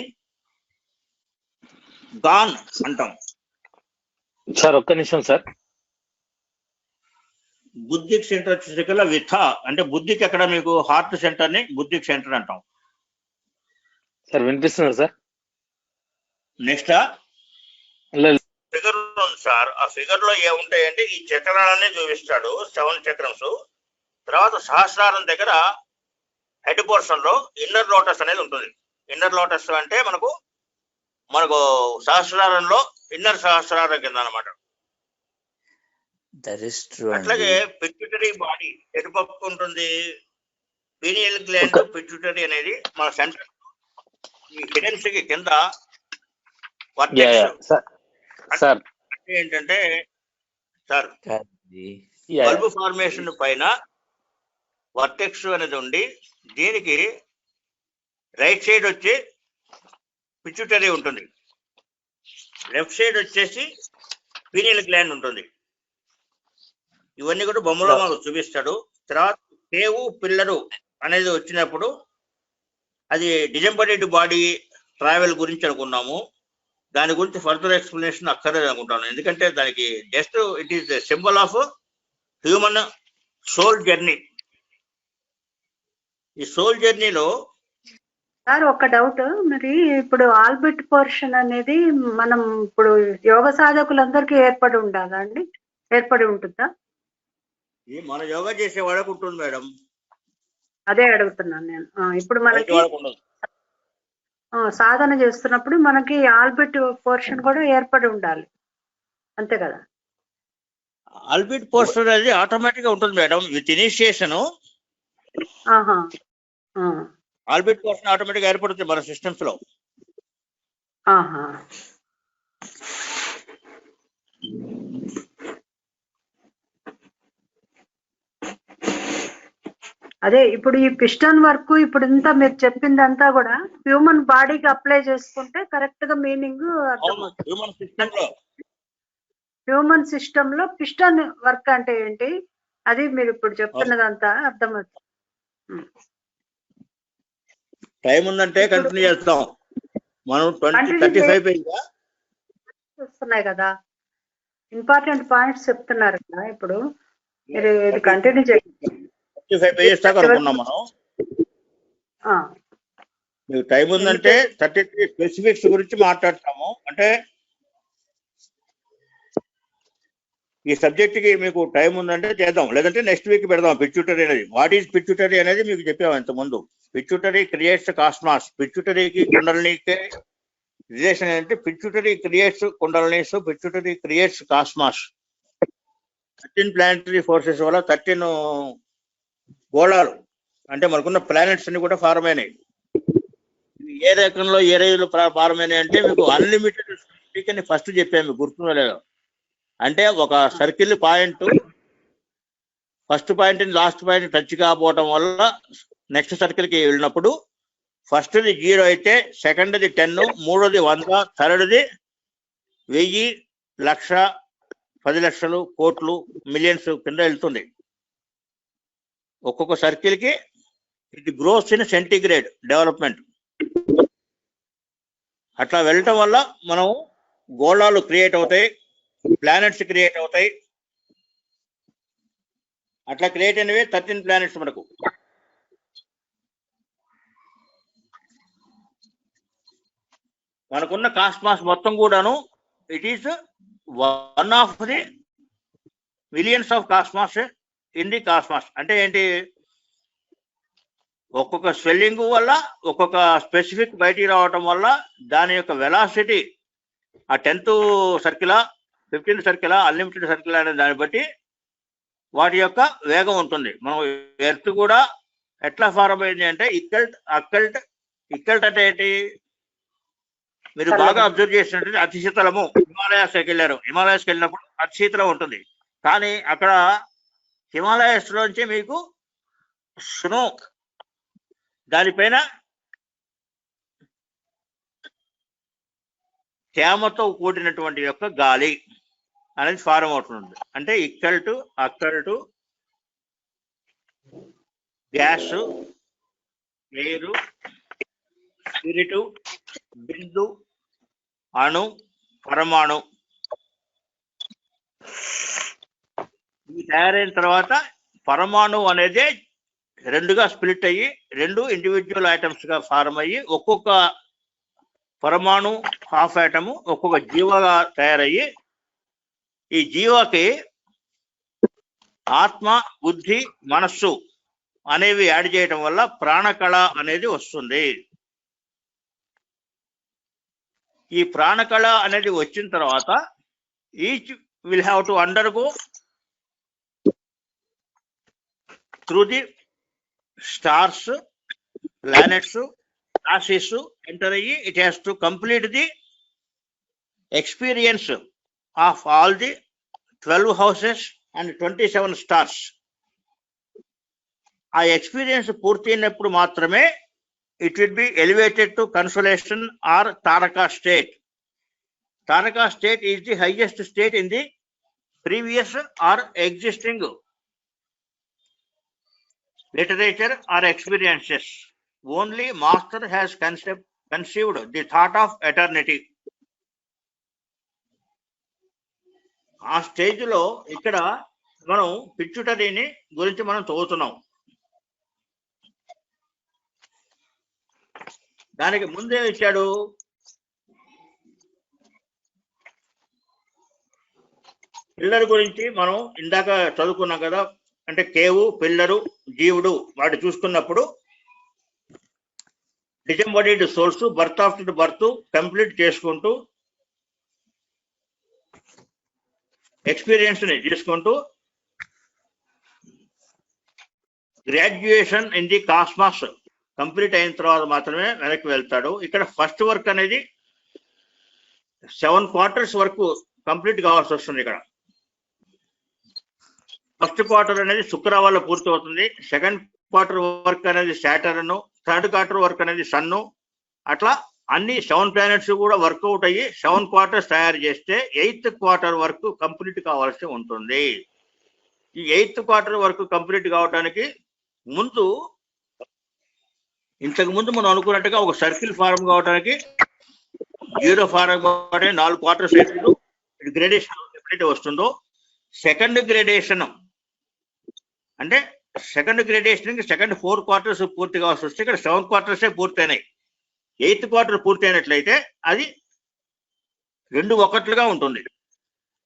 గాన్ అంటాం. సార్ ఒక్క నిమిషం సార్. బుద్ధిక్ సెంటర్ వచ్చేసరికల్లా విథ అంటే బుద్ధికి ఎక్కడ మీకు హార్ట్ సెంటర్ ని బుద్ధిక్ సెంటర్ అంటాం. సార్ వినిపిస్తున్నారు సార్? నెక్స్ట్ ఫిగర్ ఉంది సార్. ఆ ఫిగర్ లో ఏముంటాయంటే ఈ చక్రాలన్నీ చూపిస్తాడు, 7 చక్రమ్స్. తర్వాత సహస్రారం దగ్గర హెడ్ పోర్షన్ లో ఇన్నర్ లోటస్ అనేది ఉంటుంది. ఇన్నర్ లోటస్ అంటే మనకు సహస్రారంలో ఇన్నర్ సహస్రారం కింద అనమాట. అట్లాగే పిట్యూటరీ బాడీ ఎటు పక్క ఉంటుంది? పీనియల్ గ్లాండ్, పిట్యూటరీ అనేది మన సెంటర్ ఈ హిడెన్స్ కి కింద సార్ ఏంటంటే సార్ బల్బ్ ఫార్మేషన్ పైన వర్టెక్స్ అనేది ఉండి దీనికి రైట్ సైడ్ వచ్చి పిట్యూటరీ ఉంటుంది, లెఫ్ట్ సైడ్ వచ్చేసి పీనియల్ గ్లాండ్ ఉంటుంది. ఇవన్నీ కూడా బొమ్మలో మనకు చూపిస్తాడు. తర్వాత కేవు పిల్లరు అనేది వచ్చినప్పుడు అది డిజంబడెడ్ బాడీ ట్రావెల్ గురించి అనుకున్నాము. దాని గురించి ఫర్దర్ ఎక్స్ప్లెనేషన్ అక్కర్లేదు అనుకుంటాను. ఎందుకంటే దానికి just it is the symbol of human soul journey. ఈ సోల్ జర్నీలో సార్ ఒక డౌట్, మరి ఇప్పుడు ఆల్బిట్ పోర్షన్ అనేది మనం ఇప్పుడు యోగ సాధకులందరికీ ఏర్పడి ఉండాలా అండి? ఏర్పడి ఉంటుందా? ఇది మన యోగా చేసే వాళ్ళకు ఉంటుంది మేడం. అదే అడుగుతున్నాను నేను. ఇప్పుడు మనకి సాధన చేస్తున్నప్పుడు మనకి ఆల్బిట్ పోర్షన్ కూడా ఏర్పడి ఉండాలి, అంతే కదా? ఆల్బిట్ పోర్షన్ అనేది ఆటోమేటిక్ గా ఉంటుంది madam with initiation. Orbit portion automatic ఏర్పడుతుంది మన సిస్టమ్స్ లో. ఆహా. అదే ఇప్పుడు ఈ పిస్టన్ వర్క్ ఇప్పుడు ఇంత మీరు చెప్పిందంతా కూడా హ్యూమన్ బాడీకి అప్లై చేసుకుంటే కరెక్ట్ గా మీనింగ్ అర్థమవుతుంది. హ్యూమన్ సిస్టమ్ లో పిస్టన్ వర్క్ అంటే ఏంటి, అది మీరు ఇప్పుడు చెప్తున్నదంతా అర్థమవుతుంది. టైం ఉందంటే కంటిన్యూ చేస్తాం. మనం 35 పేజీగా వస్తున్నాయి కదా, ఇంపార్టెంట్ పాయింట్స్ చెప్తున్నారు కదా. ఇప్పుడు మీరు ఇది కంటిన్యూ చేయండి. 35 పేజెస్ దాకా అనుకున్నాం మనం. మీకు టైం ఉందంటే 33 స్పెసిఫిక్స్ గురించి మాట్లాడతాము. అంటే ఈ సబ్జెక్ట్ కి మీకు టైం ఉందంటే చేద్దాం, లేదంటే నెక్స్ట్ వీక్ పెడదాం. పిట్యూటరీ అనేది, వాట్ ఈజ్ పిట్యూటరీ అనేది మీకు చెప్పాము ఇంత ముందు. Pituitary creates cosmos. పిట్యూటరీకి కుండలినికి రిలేషన్ ఏంటంటే pituitary creates kundalinis, pituitary creates cosmos. 13 planetary forces వల్ల 13 గోళాలు అంటే మనకున్న ప్లానెట్స్ అన్ని కూడా ఫార్మ్ అయినాయి. ఏ రకంలో ఏ రేంజ్లో ఫార్మ్ అయినాయి అంటే మీకు అన్లిమిటెడ్ స్పీక్ అని ఫస్ట్ చెప్పాము, గుర్తుందో లేదో. అంటే ఒక circle point first point last point touch కాకపోవడం వల్ల నెక్స్ట్ సర్కిల్ కి వెళ్ళినప్పుడు ఫస్ట్ది 0 అయితే, సెకండ్ది 10, మూడోది 100, థర్డ్ది 1000, 1,00,000, 10 లక్షలు, కోట్లు, మిలియన్స్ కింద వెళ్తుంది. ఒక్కొక్క సర్కిల్ కి ఇది గ్రోస్ ఇన్ సెంటిగ్రేడ్ డెవలప్మెంట్. అట్లా వెళ్ళటం వల్ల మనం గోళాలు క్రియేట్ అవుతాయి, ప్లానెట్స్ క్రియేట్ అవుతాయి. అట్లా క్రియేట్ అయినవి 13 ప్లానెట్స్ మనకు. మనకున్న కాస్మాస్ మొత్తం కూడాను it is one of the millions of cosmos in the cosmos. అంటే ఏంటి, ఒక్కొక్క స్వెల్లింగ్ వల్ల ఒక్కొక్క స్పెసిఫిక్ బయటికి రావటం వల్ల దాని యొక్క వెలాసిటీ ఆ 10th సర్కిలా 15th సర్కిలా అన్లిమిటెడ్ సర్కిల్ అనే దాన్ని బట్టి వాటి యొక్క వేగం ఉంటుంది. మనం ఎర్త్ కూడా ఎట్లా ఫార్మ్ అయింది అంటే ఇక్కల్ట్ అంటే ఏంటి, మీరు బాగా అబ్జర్వ్ చేసినట్టు అతిశీతలము. హిమాలయాస్కి వెళ్ళారు, హిమాలయాస్కి వెళ్ళినప్పుడు అతిశీతలం ఉంటుంది. కానీ అక్కడ హిమాలయస్ లోంచి మీకు స్నో, దానిపైన తేమతో కూడినటువంటి యొక్క గాలి అనేది ఫారం అవుతుంది. అంటే అక్కల్టు గ్యాస్, ఎయిర్, స్పిరిటు, బిందు, అణు, పరమాణు ఇవి తయారైన తర్వాత పరమాణు అనేది 2గా స్ప్లిట్ అయ్యి 2 ఇండివిజువల్ ఐటమ్స్ గా ఫార్మ్ అయ్యి ఒక్కొక్క పరమాణు హాఫ్ ఐటమ్ ఒక్కొక్క జీవగా తయారయ్యి ఈ జీవకి ఆత్మ, బుద్ధి, మనస్సు అనేవి యాడ్ చేయటం వల్ల ప్రాణకళ అనేది వస్తుంది. ఈ ప్రాణకళ అనేది వచ్చిన తర్వాత each will have to undergo through the stars, planets, rashis enter అయ్యి it has to complete the experience of all the 12 houses and 27 stars. ఆ ఎక్స్పీరియన్స్ పూర్తయినప్పుడు మాత్రమే it will be elevated to consolation or Taraka state. Taraka state is the highest state in the previous or existing literature or experiences. Only master has conceived the thought of eternity. ఆ stage లో ఇక్కడ మనం పిట్యూటరీని గురించి మనం చదువుతున్నాం. దానికి ముందే ఇచ్చాడు పిల్లర్ గురించి మనం ఇందాక చదువుకున్నాం కదా. అంటే కేవు, పిల్లరు, జీవుడు వాటి చూసుకున్నప్పుడు disembodied souls birth after birth complete చేసుకుంటూ ఎక్స్పీరియన్స్ ని చేసుకుంటూ graduation in the cosmos complete అయిన తర్వాత మాత్రమే వెనక్కి వెళ్తాడు. ఇక్కడ ఫస్ట్ వర్క్ అనేది 7 quarters వరకు కంప్లీట్ కావాల్సి వస్తుంది. ఇక్కడ ఫస్ట్ క్వార్టర్ అనేది శుక్ర వల్ల పూర్తి అవుతుంది. సెకండ్ క్వార్టర్ వర్క్ అనేది సాటర్న్, థర్డ్ క్వార్టర్ వర్క్ అనేది సన్ను. అట్లా అన్ని 7 planets కూడా వర్కౌట్ అయ్యి 7 quarters తయారు చేస్తే 8th quarter వర్క్ కంప్లీట్ కావాల్సి ఉంటుంది. ఈ 8th quarter వర్క్ కంప్లీట్ కావడానికి ముందు, ఇంతకు ముందు మనం అనుకున్నట్టుగా ఒక సర్కిల్ ఫార్మ్ కావడానికి 0 ఫార్మ్ కాబట్టి 4 quarters అవుతుందో గ్రేడేషన్ ఎప్పుడైతే వస్తుందో సెకండ్ గ్రేడేషన్ అంటే సెకండ్ 4 quarters పూర్తి కావాల్సి వస్తే ఇక్కడ 7 quarters పూర్తయినాయి. 8th quarter పూర్తయినట్లయితే అది 2/1 ఉంటుంది.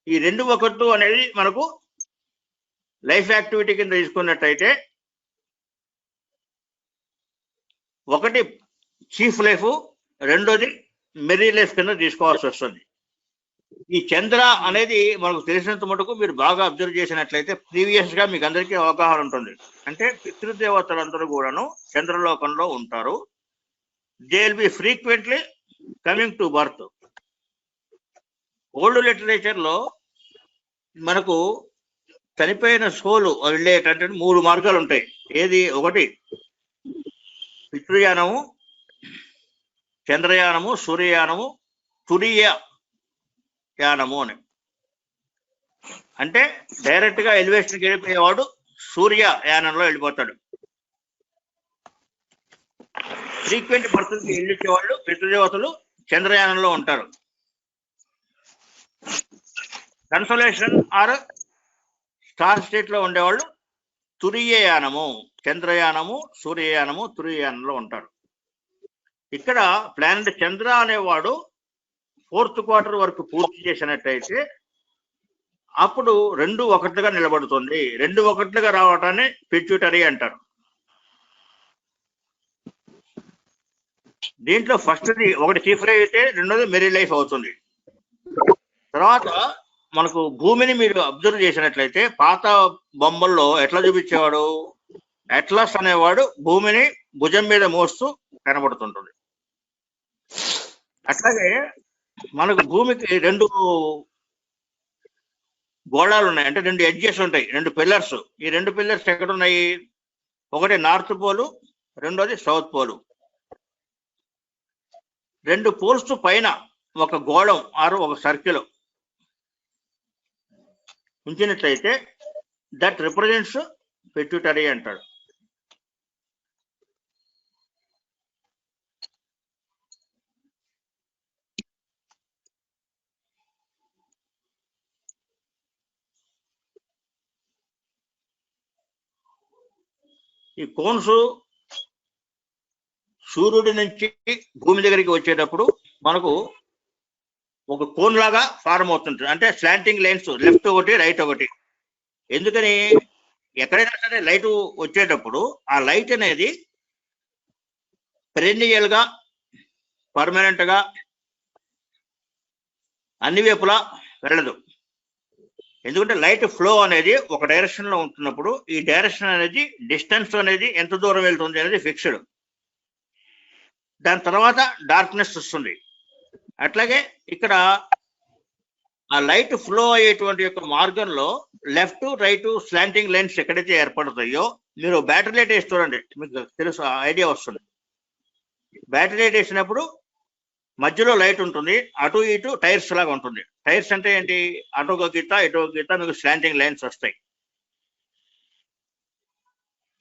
ఈ 2/1 అనేది మనకు లైఫ్ యాక్టివిటీ కింద తీసుకున్నట్టయితే ఒకటి చీఫ్ లైఫ్, రెండోది మెరీ లైఫ్ కింద తీసుకోవాల్సి వస్తుంది. ఈ చంద్ర అనేది మనకు తెలిసినంత మటుకు మీరు బాగా అబ్జర్వ్ చేసినట్లయితే ప్రీవియస్ గా మీకు అందరికీ అవగాహన ఉంటుంది. అంటే పితృదేవతలందరూ కూడాను చంద్రలోకంలో ఉంటారు. They will be frequently coming to birth. Old literature లో మనకు చనిపోయిన సోలు వెళ్ళేటంటే 3 మార్గాలు ఉంటాయి. ఏది? ఒకటి పితృయానము, చంద్రయానము, సూర్యయానము, తురీయ యానము అని. అంటే డైరెక్ట్ గా ఎలివేషన్కి వెళ్ళిపోయేవాడు సూర్య యానంలో వెళ్ళిపోతాడు. ఫ్రీక్వెంట్ బర్త్కి వెళ్ళిచ్చేవాళ్ళు పితృదేవతలు చంద్రయానంలో ఉంటారు. కన్సోలేషన్ ఆర్ స్టార్ స్టేట్ లో ఉండేవాళ్ళు తురీయ యానము, చంద్రయానము, సూర్యయానము, తురీయయానంలో ఉంటారు. ఇక్కడ ప్లానెట్ చంద్ర అనేవాడు 4th quarter వరకు పూర్తి చేసినట్టయితే అప్పుడు 2/1 నిలబడుతుంది. 2/1 రావటాన్ని పిట్యూటరీ అంటారు. దీంట్లో ఫస్ట్ది ఒకటి చీఫ్ లైఫ్ అయితే రెండోది మెరీ లైఫ్ అవుతుంది. తర్వాత మనకు భూమిని మీరు అబ్జర్వ్ చేసినట్లయితే పాత బొమ్మల్లో ఎట్లా చూపించేవాడు? అట్లస్ అనేవాడు భూమిని భుజం మీద మోస్తూ కనబడుతుంటుంది. అట్లాగే మనకు భూమికి 2 గోళాలు ఉన్నాయి, అంటే 2 ఎడ్జెస్ ఉంటాయి, 2 పిల్లర్స్. ఈ 2 పిల్లర్స్ ఎక్కడ ఉన్నాయి? ఒకటి నార్త్ పోలు, రెండోది సౌత్ పోలు. 2 పోల్స్ పైన ఒక గోళం ఆరు ఒక సర్కిల్ ఉంచినట్లయితే దట్ రిప్రజెంట్స్ పిట్యూటరీ అంటాడు. ఈ కోన్స్ సూర్యుడి నుంచి భూమి దగ్గరికి వచ్చేటప్పుడు మనకు ఒక కోన్ లాగా ఫార్మ్ అవుతుంటుంది. అంటే స్లాంటింగ్ లైన్స్, లెఫ్ట్ ఒకటి రైట్ ఒకటి. ఎందుకని? ఎక్కడైనా సరే లైట్ వచ్చేటప్పుడు ఆ లైట్ అనేది పెరెన్నియల్ గా, పర్మనెంట్ గా అన్ని వైపులా వెళ్ళదు. ఎందుకంటే లైట్ ఫ్లో అనేది ఒక డైరెక్షన్ లో ఉంటున్నప్పుడు ఈ డైరెక్షన్ అనేది డిస్టెన్స్ అనేది ఎంత దూరం వెళ్తుంది అనేది ఫిక్స్డ్. దాని తర్వాత డార్క్నెస్ వస్తుంది. అట్లాగే ఇక్కడ ఆ లైట్ ఫ్లో అయ్యేటువంటి యొక్క మార్గంలో లెఫ్ట్ రైట్ స్లాంటింగ్ లైన్స్ ఎక్కడైతే ఏర్పడతాయో, మీరు బ్యాటరీ లైట్ వేసి చూడండి, మీకు తెలుసు, ఐడియా వస్తుంది. బ్యాటరీ లైట్ వేసినప్పుడు మధ్యలో లైట్ ఉంటుంది, అటు ఇటు టైర్స్ లాగా ఉంటుంది. టైర్స్ అంటే ఏంటి? అటు ఒక గీత ఇటు ఒక గీత, మీకు స్లాంటింగ్ లైన్స్ వస్తాయి.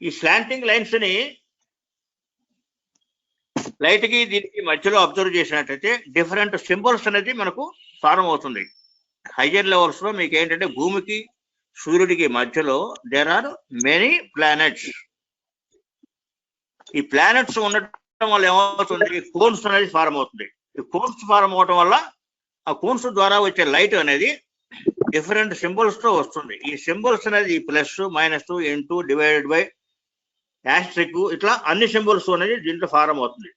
ఈ స్లాంటింగ్ లైన్స్ ని లైట్ కి దీనికి మధ్యలో అబ్జర్వ్ చేసినట్టయితే డిఫరెంట్ సింబల్స్ అనేది మనకు ఫార్మ్ అవుతుంది. హైయర్ లెవెల్స్ లో మీకు ఏంటంటే భూమికి సూర్యుడికి మధ్యలో దేర్ ఆర్ మెనీ ప్లానెట్స్. ఈ ప్లానెట్స్ ఉండటం వల్ల ఏమవుతుంది? కోన్స్ అనేది ఫార్మ్ అవుతుంది. ఈ కోన్స్ ఫార్మ్ అవటం వల్ల ఆ కోన్స్ ద్వారా వచ్చే లైట్ అనేది డిఫరెంట్ సింబల్స్ తో వస్తుంది. ఈ సింబల్స్ అనేది plus, minus, into, divided by, asterisk, ఇట్లా అన్ని సింబల్స్ అనేది దీంట్లో ఫార్మ్ అవుతుంది.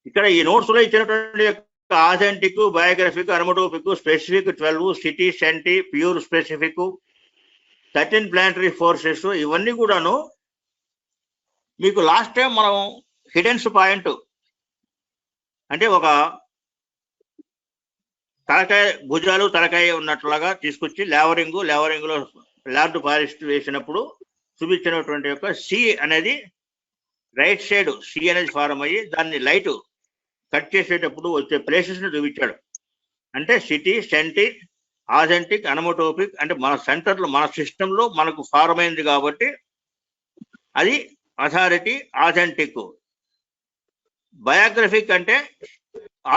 ఇక్కడ ఈ నోట్స్ లో ఇచ్చినటువంటి ఆథెంటిక్, బయోగ్రఫిక్, అర్మటోపిక్, స్పెసిఫిక్ 12, సిటీ, సెంటి, ప్యూర్ స్పెసిఫిక్, 13 ప్లానటరీ ఫోర్సెస్, ఇవన్నీ కూడాను మీకు లాస్ట్ టైం మనం హిడెన్స్ పాయింట్ అంటే ఒక తలకాయ భుజాలు తలకాయ ఉన్నట్లుగా తీసుకొచ్చి లేవరింగ్ లో లార్డ్ ఫారెస్ట్ వేసినప్పుడు చూపించినటువంటి యొక్క సి అనేది రైట్ సైడ్ సి అనేది ఫారం అయ్యి దాన్ని లైట్ కట్ చేసేటప్పుడు వచ్చే ప్లేసెస్ ని చూపించాడు. అంటే సిటీ, సెంటిక్, ఆథెంటిక్, అనమోటోపిక్ అంటే మన సెంటర్లో మన సిస్టంలో మనకు ఫారం అయింది కాబట్టి అది అథారిటీ, ఆథెంటిక్. బయోగ్రఫిక్ అంటే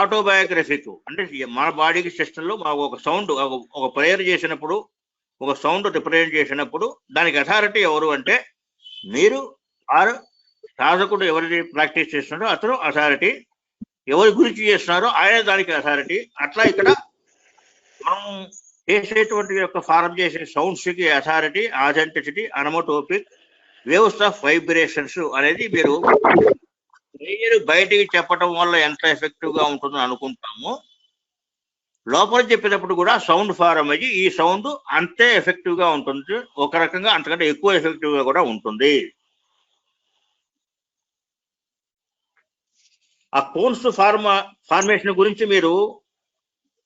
ఆటోబయోగ్రఫిక్ అంటే మన బాడీకి సిస్టంలో మనకు ఒక సౌండ్ ఒక ప్రేయర్ చేసినప్పుడు ఒక సౌండ్ రిప్రజెంట్ చేసినప్పుడు దానికి అథారిటీ ఎవరు అంటే మీరు ఆర్ సాధకుడు ఎవరిని ప్రాక్టీస్ చేస్తున్నారో అతను అథారిటీ, ఎవరి గురించి చేస్తున్నారో ఆయన దానికి అథారిటీ. అట్లా ఇక్కడ మనం చేసేటువంటి యొక్క ఫారం చేసే సౌండ్స్ కి authority, authenticity, onomatopoeic, waves of vibrations అనేది మీరు బయటికి చెప్పడం వల్ల ఎంత ఎఫెక్టివ్ గా ఉంటుందో అనుకుంటాము, లోపల చెప్పేటప్పుడు కూడా సౌండ్ ఫారం అయ్యి ఈ సౌండ్ అంతే ఎఫెక్టివ్ గా ఉంటుంది, ఒక రకంగా అంతకంటే ఎక్కువ ఎఫెక్టివ్ గా కూడా ఉంటుంది. ఆ కోన్స్ ఫార్మేషన్ గురించి మీరు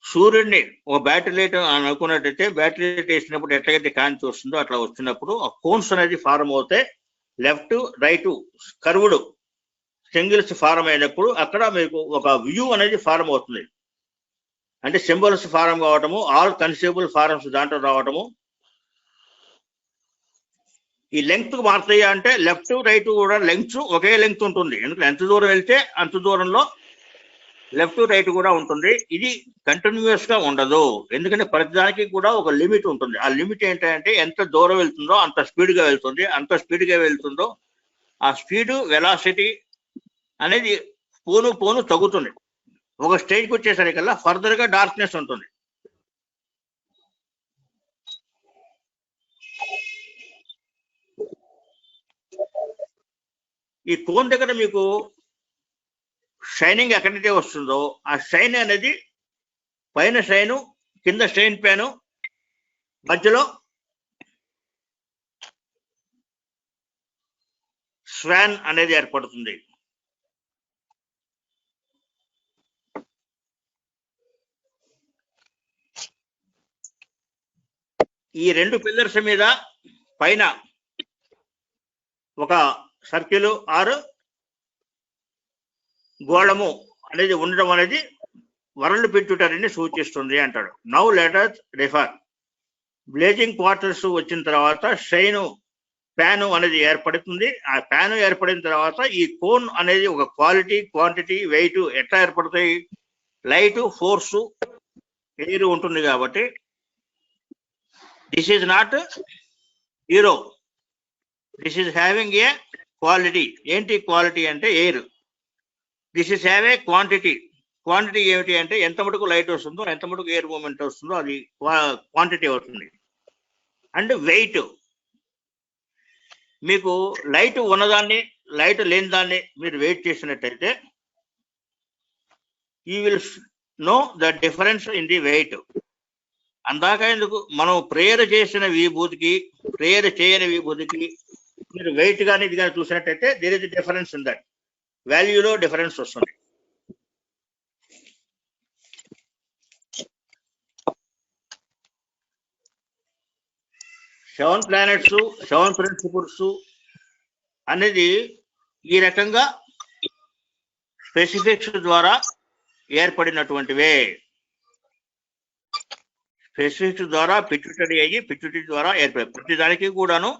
సూర్యుడిని ఒక బ్యాటరీ లైట్ అనుకున్నట్టయితే బ్యాటరీ లైట్ వేసినప్పుడు ఎట్లయితే కాంతి వస్తుందో అట్లా వచ్చినప్పుడు ఆ కోన్స్ అనేది ఫారం అవుతే left right curved singles form అయినప్పుడు అక్కడ మీకు ఒక వ్యూ అనేది ఫారం అవుతుంది. అంటే సింబల్స్ ఫారం కావటము, ఆల్ కన్సిడరబుల్ ఫారమ్స్ దాంట్లో రావటము. ఈ లెంగ్త్ మారుతాయి అంటే లెఫ్ట్ రైట్ కూడా లెంగ్త్ ఒకే లెంగ్త్ ఉంటుంది. ఎందుకంటే ఎంత దూరం వెళ్తే అంత దూరంలో లెఫ్ట్ రైట్ కూడా ఉంటుంది. ఇది కంటిన్యూస్ గా ఉండదు, ఎందుకంటే ప్రతిదానికి కూడా ఒక లిమిట్ ఉంటుంది. ఆ లిమిట్ ఏంటంటే ఎంత దూరం వెళ్తుందో అంత స్పీడ్ గా వెళ్తుంది. అంత స్పీడ్ గా వెళ్తుందో ఆ స్పీడ్ వెలాసిటీ అనేది పోను తగ్గుతుంది. ఒక స్టేజ్కి వచ్చేసరికల్లా ఫర్దర్ గా డార్క్నెస్ ఉంటుంది. ఈ కోన్ దగ్గర మీకు షైనింగ్ ఎక్కడైతే వస్తుందో ఆ షైన్ అనేది పైన షైను కింద షైన్ ప్యాను మధ్యలో స్వాన్ అనేది ఏర్పడుతుంది. ఈ రెండు పిల్లర్స్ మీద పైన ఒక సర్కిల్ ఆరు గోళము అనేది ఉండడం అనేది వరల్డ్ పిట్యూటరీని సూచిస్తుంది అంటాడు. Now let refer. Blazing quarters వచ్చిన తర్వాత షైన్ ప్యాను అనేది ఏర్పడుతుంది. ఆ ప్యాను ఏర్పడిన తర్వాత ఈ కోన్ అనేది ఒక క్వాలిటీ, క్వాంటిటీ, వెయిట్ ఎట్లా ఏర్పడతాయి? లైట్, ఫోర్సు, ఎయిర్ ఉంటుంది కాబట్టి this is not zero, this is having a quality. ఏంటి క్వాలిటీ అంటే air. This is have a quantity. Quantity ఏమిటి అంటే ఎంత మటుకు లైట్ వస్తుందో ఎంత మటుకు ఎయిర్ మూమెంట్ వస్తుందో అది క్వాంటిటీ అవుతుంది. అండ్ వెయిట్, మీకు లైట్ ఉన్నదాన్ని లైట్ లేని దాన్ని మీరు వెయిట్ చేసినట్టయితే you will know the difference in the weight. అందాక ఎందుకు మనం ప్రేయర్ చేసిన విభూతికి ప్రేయర్ చేయని విభూతికి మీరు వెయిట్ కానీ ఇది కానీ చూసినట్టయితే there is difference in that, వాల్యూలో డిఫరెన్స్ వస్తుంది. సెవెన్ ప్లానెట్స్, సెవెన్ ప్రిన్సిపుల్స్ అనేది ఈ రకంగా స్పెసిఫిక్స్ ద్వారా ఏర్పడినటువంటివే. స్పెసిఫిక్స్ ద్వారా పిట్యూటరీ అయ్యి పిట్యూటరీ ద్వారా ఏర్పడి ప్రతి దానికి కూడాను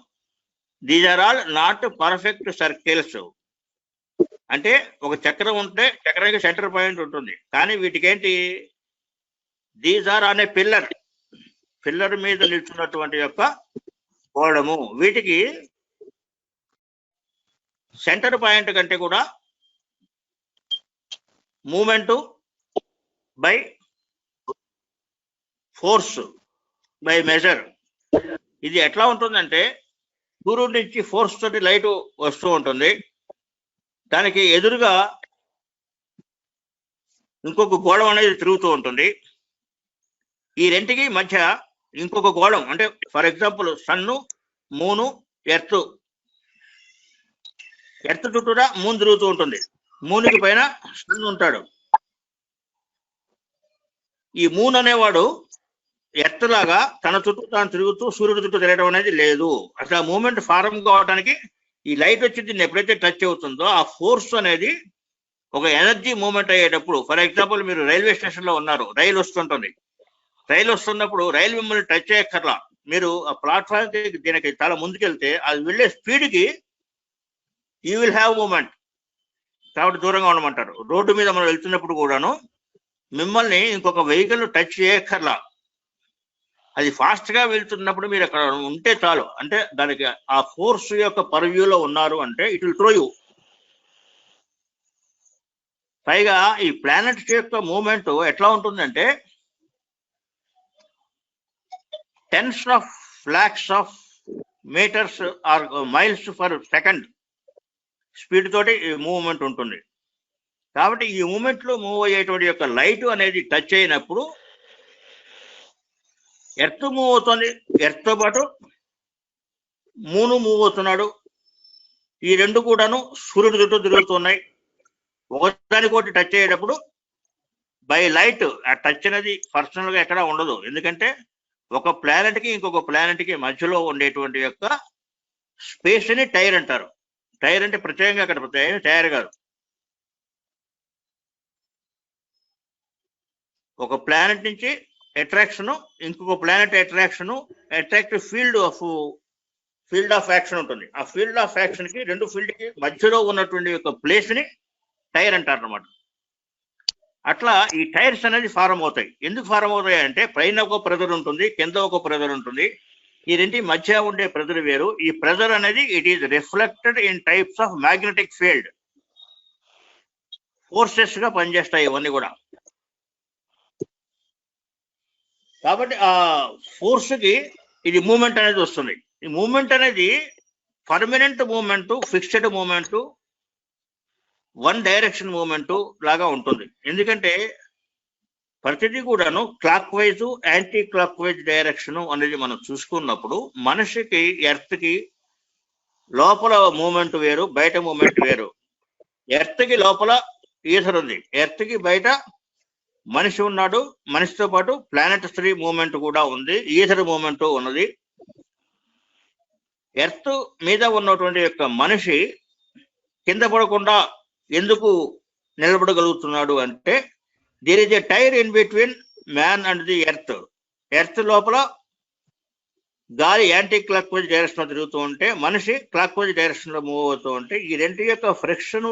these are all not perfect circles. అంటే ఒక చక్రం ఉంటే చక్రానికి సెంటర్ పాయింట్ ఉంటుంది, కానీ వీటికి ఏంటి దీస్ ఆర్ అనే పిల్లర్ మీద నిల్చున్నటువంటి యొక్క గోళము. వీటికి సెంటర్ పాయింట్ కంటే కూడా moment by force by measure. ఇది ఎట్లా ఉంటుందంటే సూర్యుడి నుంచి ఫోర్స్ తోటి లైట్ వస్తూ ఉంటుంది, దానికి ఎదురుగా ఇంకొక గోళం అనేది తిరుగుతూ ఉంటుంది. ఈ రెంటికి మధ్య ఇంకొక గోళం అంటే for example sun, moon, earth earth చుట్టూరా మూన్ తిరుగుతూ ఉంటుంది. మూన్కి పైన సన్ ఉంటాడు. ఈ మూన్ అనేవాడు ఎర్త్ లాగా తన చుట్టూ తాను తిరుగుతూ సూర్యుడి చుట్టూ తిరగడం అనేది లేదు. అసలు ఆ మూమెంట్ ఫారం కావడానికి ఈ లైట్ వచ్చి దీన్ని ఎప్పుడైతే టచ్ అవుతుందో ఆ ఫోర్స్ అనేది ఒక ఎనర్జీ మూమెంట్ అయ్యేటప్పుడు, ఫర్ ఎగ్జాంపుల్ మీరు రైల్వే స్టేషన్ లో ఉన్నారు, రైలు వస్తుంటుంది. రైలు వస్తున్నప్పుడు రైలు మిమ్మల్ని టచ్ చేయక్కర్లా, మీరు ఆ ప్లాట్ఫామ్ కి దీనికి చాలా ముందుకెళ్తే అది వెళ్ళే స్పీడ్ కి యూ విల్ హ్యావ్ మూమెంట్. కాబట్టి దూరంగా ఉండమంటారు. రోడ్డు మీద మనం వెళ్తున్నప్పుడు కూడాను మిమ్మల్ని ఇంకొక వెహికల్ టచ్ చేయక్కర్లా, అది ఫాస్ట్ గా వెళ్తున్నప్పుడు మీరు అక్కడ ఉంటే చాలు. అంటే దానికి ఆ ఫోర్స్ యొక్క పర్వ్యూలో ఉన్నారు అంటే ఇట్ విల్ త్రో యూ. పైగా ఈ ప్లానెట్స్ యొక్క మూమెంట్ ఎట్లా ఉంటుందంటే tens of lakhs of metres or miles per second speed తోటి ఈ మూవ్మెంట్ ఉంటుంది. కాబట్టి ఈ మూమెంట్ లో మూవ్ అయ్యేటువంటి యొక్క లైట్ అనేది టచ్ అయినప్పుడు ఎర్త్ మూవ్ అవుతుంది, ఎర్త్ తో పాటు మూను మూవ్ అవుతున్నాడు. ఈ రెండు కూడాను సూర్యుడి చుట్టూ తిరుగుతున్నాయి. ఒకదానికోటి టచ్ అయ్యేటప్పుడు బై లైట్ ఆ టచ్ అనేది పర్సనల్ గా ఎక్కడా ఉండదు. ఎందుకంటే ఒక ప్లానెట్ కి ఇంకొక ప్లానెట్ కి మధ్యలో ఉండేటువంటి యొక్క స్పేస్ ని టైర్ అంటారు. టైర్ అంటే ప్రత్యేకంగా అక్కడ టైర్ కాదు, ఒక ప్లానెట్ నుంచి అట్రాక్షన్ ఇంకొక planet attractive field of action ఉంటుంది. ఆ ఫీల్డ్ ఆఫ్ యాక్షన్ కి రెండు ఫీల్డ్ కి మధ్యలో ఉన్నటువంటి యొక్క ప్లేస్ ని టైర్ అంటారు అన్నమాట. అట్లా ఈ టైర్స్ అనేది ఫారం అవుతాయి. ఎందుకు ఫారం అవుతాయి అంటే పైన ఒక ప్రెజర్ ఉంటుంది, కింద ఒక ప్రెజర్ ఉంటుంది. ఈ రెండింటి మధ్య ఉండే ప్రెజర్ వేరు. ఈ ప్రెజర్ అనేది it is reflected in types of magnetic field. Forces గా పనిచేస్తాయి ఇవన్నీ కూడా. కాబట్టి ఆ ఫోర్స్ కి ఇది మూమెంట్ అనేది వస్తుంది. ఈ మూమెంట్ అనేది permanent moment, fixed moment, one direction moment లాగా ఉంటుంది. ఎందుకంటే ప్రతిదీ కూడాను clockwise, anticlockwise direction అనేది మనం చూసుకున్నప్పుడు మనిషికి ఎర్త్ కి లోపల మూమెంట్ వేరు, బయట మూమెంట్ వేరు. ఎర్త్ కి లోపల ఈథర్ ఉంది, ఎర్త్ కి బయట మనిషి ఉన్నాడు. మనిషితో పాటు ప్లానెటరీ మూమెంట్ కూడా ఉంది, ఈథర్ మూమెంట్ ఉన్నది. ఎర్త్ మీద ఉన్నటువంటి యొక్క మనిషి కింద పడకుండా ఎందుకు నిలబడగలుగుతున్నాడు అంటే there is a tyre in between man and the earth. Earth లోపల గాలి యాంటీ క్లాక్ వైజ్ డైరెక్షన్ లో తిరుగుతూ ఉంటే మనిషి క్లాక్ వైజ్ డైరెక్షన్ లో మూవ్ అవుతూ ఉంటే ఈ రెండు యొక్క ఫ్రిక్షన్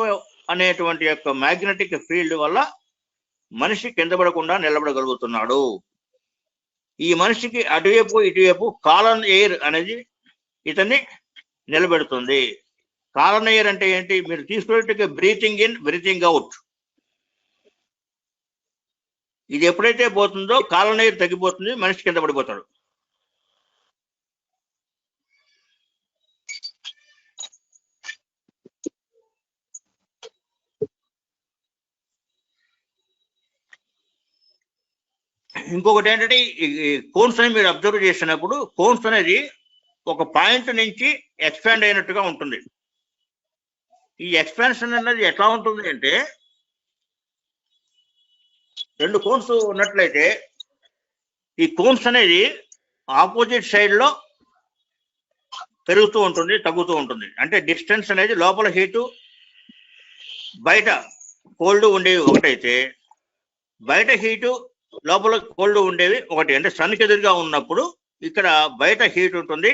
అనేటువంటి యొక్క మ్యాగ్నెటిక్ ఫీల్డ్ వల్ల మనిషి కింద పడకుండా నిలబడగలుగుతున్నాడు. ఈ మనిషికి అటువైపు ఇటువైపు కాలన్ ఎయిర్ అనేది ఇతన్ని నిలబెడుతుంది. కాలన్ ఎయిర్ అంటే ఏంటి? మీరు తీసుకునేట్టుగా బ్రీతింగ్ ఇన్, బ్రీతింగ్ అవుట్. ఇది ఎప్పుడైతే పోతుందో కాలన్ ఎయిర్ తగ్గిపోతుంది, మనిషి కింద పడిపోతాడు. ఇంకొకటి ఏంటంటే ఈ కోన్స్ అని మీరు అబ్జర్వ్ చేసినప్పుడు కోన్స్ అనేది ఒక పాయింట్ నుంచి ఎక్స్పాండ్ అయినట్టుగా ఉంటుంది. ఈ ఎక్స్పాన్షన్ అనేది ఎట్లా ఉంటుంది అంటే రెండు కోన్స్ ఉన్నట్లయితే ఈ కోన్స్ అనేది ఆపోజిట్ సైడ్ లో పెరుగుతూ ఉంటుంది, తగ్గుతూ ఉంటుంది. అంటే డిస్టెన్స్ అనేది లోపల హీటు బయట కోల్డ్ ఉండేవి ఒకటైతే బయట హీటు లోపల కోల్డ్ ఉండేవి ఒకటి. అంటే సన్కి ఎదురుగా ఉన్నప్పుడు ఇక్కడ బయట హీట్ ఉంటుంది,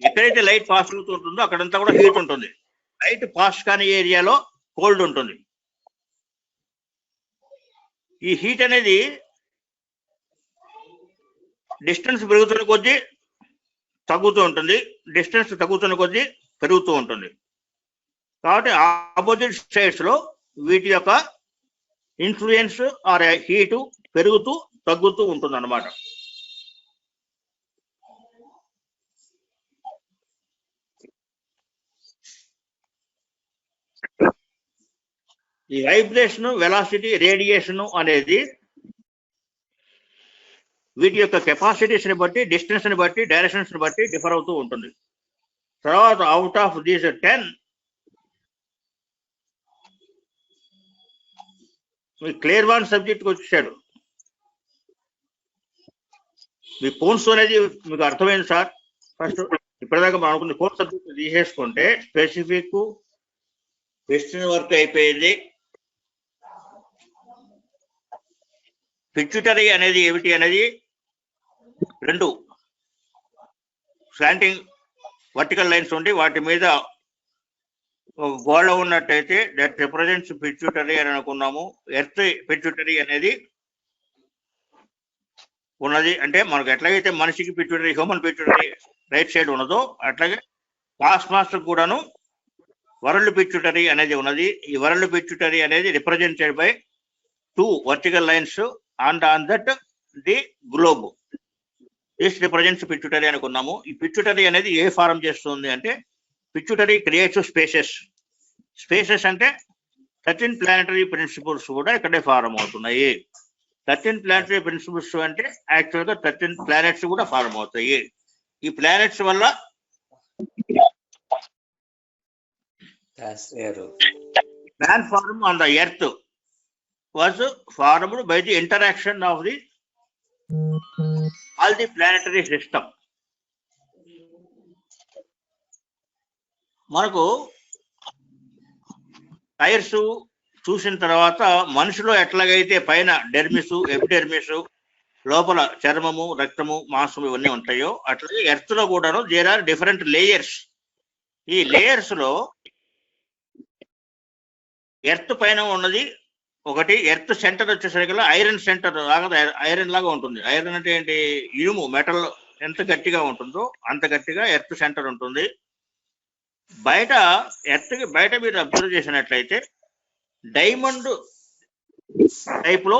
ఎక్కడైతే లైట్ పాస్ అవుతూ ఉంటుందో అక్కడంతా కూడా హీట్ ఉంటుంది. లైట్ పాస్ కాని ఏరియాలో కోల్డ్ ఉంటుంది. ఈ హీట్ అనేది డిస్టెన్స్ పెరుగుతున్న కొద్దీ తగ్గుతూ ఉంటుంది, డిస్టెన్స్ తగ్గుతున్న కొద్దీ పెరుగుతూ ఉంటుంది. కాబట్టి ఆపోజిట్ సైడ్స్ లో వీటి యొక్క ఇన్ఫ్లుయెన్స్ ఆర్ హీటు పెరుగుతూ తగ్గుతూ ఉంటుంది అన్నమాట. ఈ వైబ్రేషన్, వెలాసిటీ, రేడియేషన్ అనేది వీటి యొక్క కెపాసిటీస్ ని బట్టి, డిస్టెన్స్ ని బట్టి, డైరెక్షన్స్ ని బట్టి డిఫర్ అవుతూ ఉంటుంది. తర్వాత అవుట్ ఆఫ్ దీస్ 10 మీ క్లియర్వాన్ సబ్జెక్ట్కి వచ్చేసాడు. మీ పోన్స్ అనేది మీకు అర్థమైంది సార్. ఫస్ట్ ఇప్పటిదాకా మనం అనుకున్న 4 సబ్జెక్ట్ తీసేసుకుంటే స్పెసిఫిక్ క్వశ్చన్ వర్క్ అయిపోయింది. పిచ్యుటరీ అనేది ఏమిటి అనేది 2 స్లాంటింగ్ వర్టికల్ లైన్స్ ఉండి వాటి మీద ఒక గోడ ఉన్నట్టయితే దట్ రిప్రజెంట్స్ పిచ్యుటరీ అని అనుకున్నాము. ఎర్త్ పిచ్యుటరీ అనేది ఉన్నది. అంటే మనకు ఎట్లాగైతే మనిషికి pituitary, human pituitary right side ఉన్నదో అట్లాగే కాస్మాస్ కూడాను వరల్డ్ పిచ్యుటరీ అనేది ఉన్నది. ఈ వరల్డ్ పిచ్యుటరీ అనేది represented by 2 vertical lines on that the globe. This represents pituitary అనుకున్నాము. ఈ పిచ్యుటరీ అనేది ఏ ఫారం చేస్తుంది అంటే పిచ్యుటరీ క్రియేట్స్ స్పేసెస్ అంటే 13 ప్లానటరీ ప్రిన్సిపల్స్ కూడా ఇక్కడే ఫారం అవుతున్నాయి. 13 ప్లానటరీ ప్రిన్సిపల్స్ అంటే యాక్చువల్గా 13 ప్లానెట్స్ కూడా ఫారం అవుతాయి. ఈ ప్లానెట్స్ వల్ల man form on the earth was formed by the interaction of the all the planetary system. మనకు టైర్స్ చూసిన తర్వాత మనిషిలో ఎట్లాగైతే పైన డెర్మిస్, ఎపిడెర్మిస్, లోపల చర్మము, రక్తము, మాంసము ఇవన్నీ ఉంటాయో అట్లాగే ఎర్త్ లో కూడాను దేర్ ఆర్ డిఫరెంట్ లేయర్స్. ఈ లేయర్స్ లో ఎర్త్ పైన ఉన్నది ఒకటి, ఎర్త్ సెంటర్ వచ్చేసరికి ఐరన్ సెంటర్ లాగా, ఐరన్ లాగా ఉంటుంది. ఐరన్ అంటే ఏంటి? ఇనుము, మెటల్ ఎంత గట్టిగా ఉంటుందో అంత గట్టిగా ఎర్త్ సెంటర్ ఉంటుంది. బయట ఎర్త్కి బయట మీరు అబ్జర్వ్ చేసినట్లయితే డైమండ్ టైప్ లో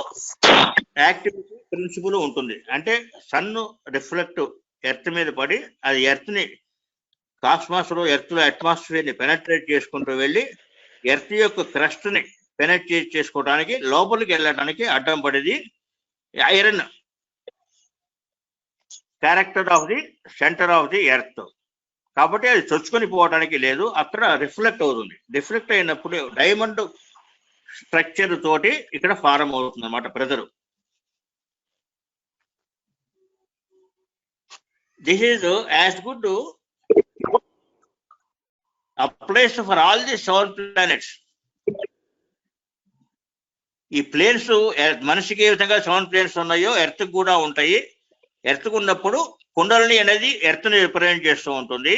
యాక్టివిటీ ప్రిన్సిపల్ ఉంటుంది. అంటే సన్ రిఫ్లెక్ట్ ఎర్త్ మీద పడి అది ఎర్త్ ని కాస్మాస్ లో ఎర్త్ లో అట్మాస్ఫియర్ ని పెనట్రేట్ చేసుకుంటూ వెళ్ళి ఎర్త్ యొక్క క్రస్ట్ ని పెనట్రేట్ చేసుకోవడానికి లోపలికి వెళ్ళడానికి అడ్డం పడేది iron character of the centre of the earth. కాబట్టి అది చొచ్చుకొని పోవడానికి లేదు, అక్కడ రిఫ్లెక్ట్ అవుతుంది. రిఫ్లెక్ట్ అయినప్పుడు డైమండ్ స్ట్రక్చర్ తోటి ఇక్కడ ఫారం అవుతుంది అన్నమాట pressure. This is as good applies for all the 7 planets. ఈ ప్లేన్స్ మనిషికి ఏ విధంగా 7 ప్లేన్స్ ఉన్నాయో ఎర్త్ కూడా ఉంటాయి. ఎర్త్ ఉన్నప్పుడు కుండలిని అనేది ఎర్త్ ని రిప్రజెంట్ చేస్తూ ఉంటుంది.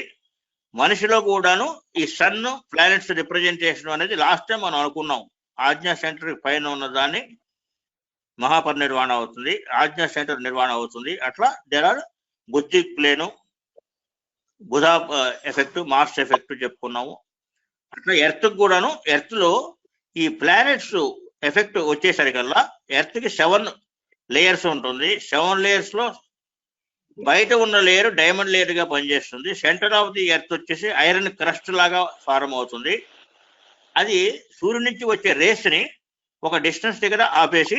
మనిషిలో కూడాను ఈ సన్ ప్లానెట్స్ రిప్రజెంటేషన్ అనేది లాస్ట్ టైం మనం అనుకున్నాం. ఆజ్ఞా సెంటర్ పైన ఉన్న దాన్ని మహాపరినిర్వాణ అవుతుంది, ఆజ్ఞా సెంటర్ నిర్వాణ అవుతుంది. అట్లా there are buddhic plain, Budha effect, Mars effect చెప్పుకున్నాము. అట్లా ఎర్త్ కూడాను ఎర్త్ లో ఈ ప్లానెట్స్ ఎఫెక్ట్ వచ్చేసరికల్లా ఎర్త్ కి 7 లేయర్స్ ఉంటుంది. 7 లేయర్స్ లో బయట ఉన్న లేయర్ డైమండ్ లేయర్ గా పనిచేస్తుంది. సెంటర్ ఆఫ్ ది ఎర్త్ వచ్చేసి ఐరన్ క్రస్ట్ లాగా ఫారం అవుతుంది. అది సూర్యుడి నుంచి వచ్చే రేస్ ని ఒక డిస్టెన్స్ దగ్గర ఆపేసి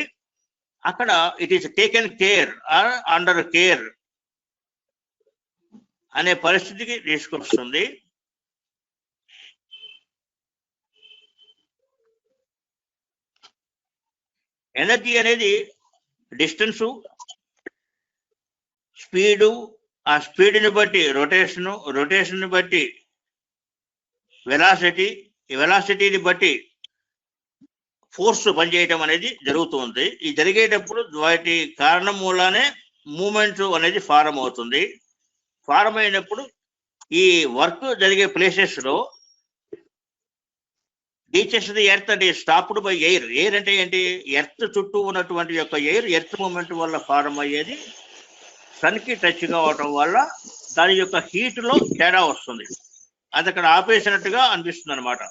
అక్కడ it is taken care or under care అనే పరిస్థితికి తీసుకొస్తుంది. ఎనర్జీ అనేది డిస్టెన్సు, స్పీడు, ఆ స్పీడ్ని బట్టి రొటేషన్ బట్టి వెలాసిటీ, ఈ వెలాసిటీని బట్టి ఫోర్స్ పనిచేయటం అనేది జరుగుతుంది. ఈ జరిగేటప్పుడు వాటి కారణం మూలానే మూమెంట్ అనేది ఫారం అవుతుంది. ఫారం అయినప్పుడు ఈ వర్క్ జరిగే ప్లేసెస్ లో reaches the earth and stopped by air. Air అంటే ఏంటి? ఎర్త్ చుట్టూ ఉన్నటువంటి యొక్క ఎయిర్ ఎర్త్ మూమెంట్ వల్ల ఫారం అయ్యేది సన్ కి టచ్ కావటం వల్ల దాని యొక్క హీట్ లో తేడా వస్తుంది. అది అక్కడ ఆపేసినట్టుగా అనిపిస్తుంది అనమాట.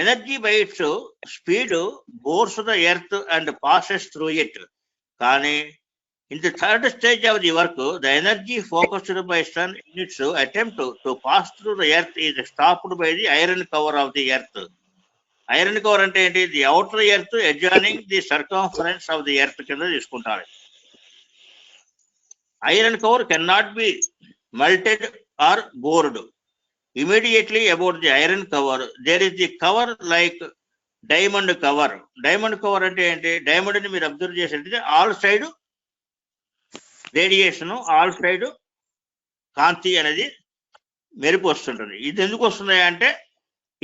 Energy by its speed bores the earth and passes through it. కానీ in the third stage of the work the energy focused by sun in its attempt to pass through the earth is stopped by the iron cover of the earth. Iron cover అంటే ఏంటి? The outer earth adjoining the circumference of the earth కింద తీసుకుంటారు. Iron cover can not be melted or bored. immediately about the iron cover, there is the cover like diamond cover. Diamond cover అంటే ఏంటి? Diamond ని మీరు observe చేసినట్లయితే all side radiation, all side కాంతి అనేది మెరుపు వస్తుంటుంది. ఇది ఎందుకు వస్తున్నాయి అంటే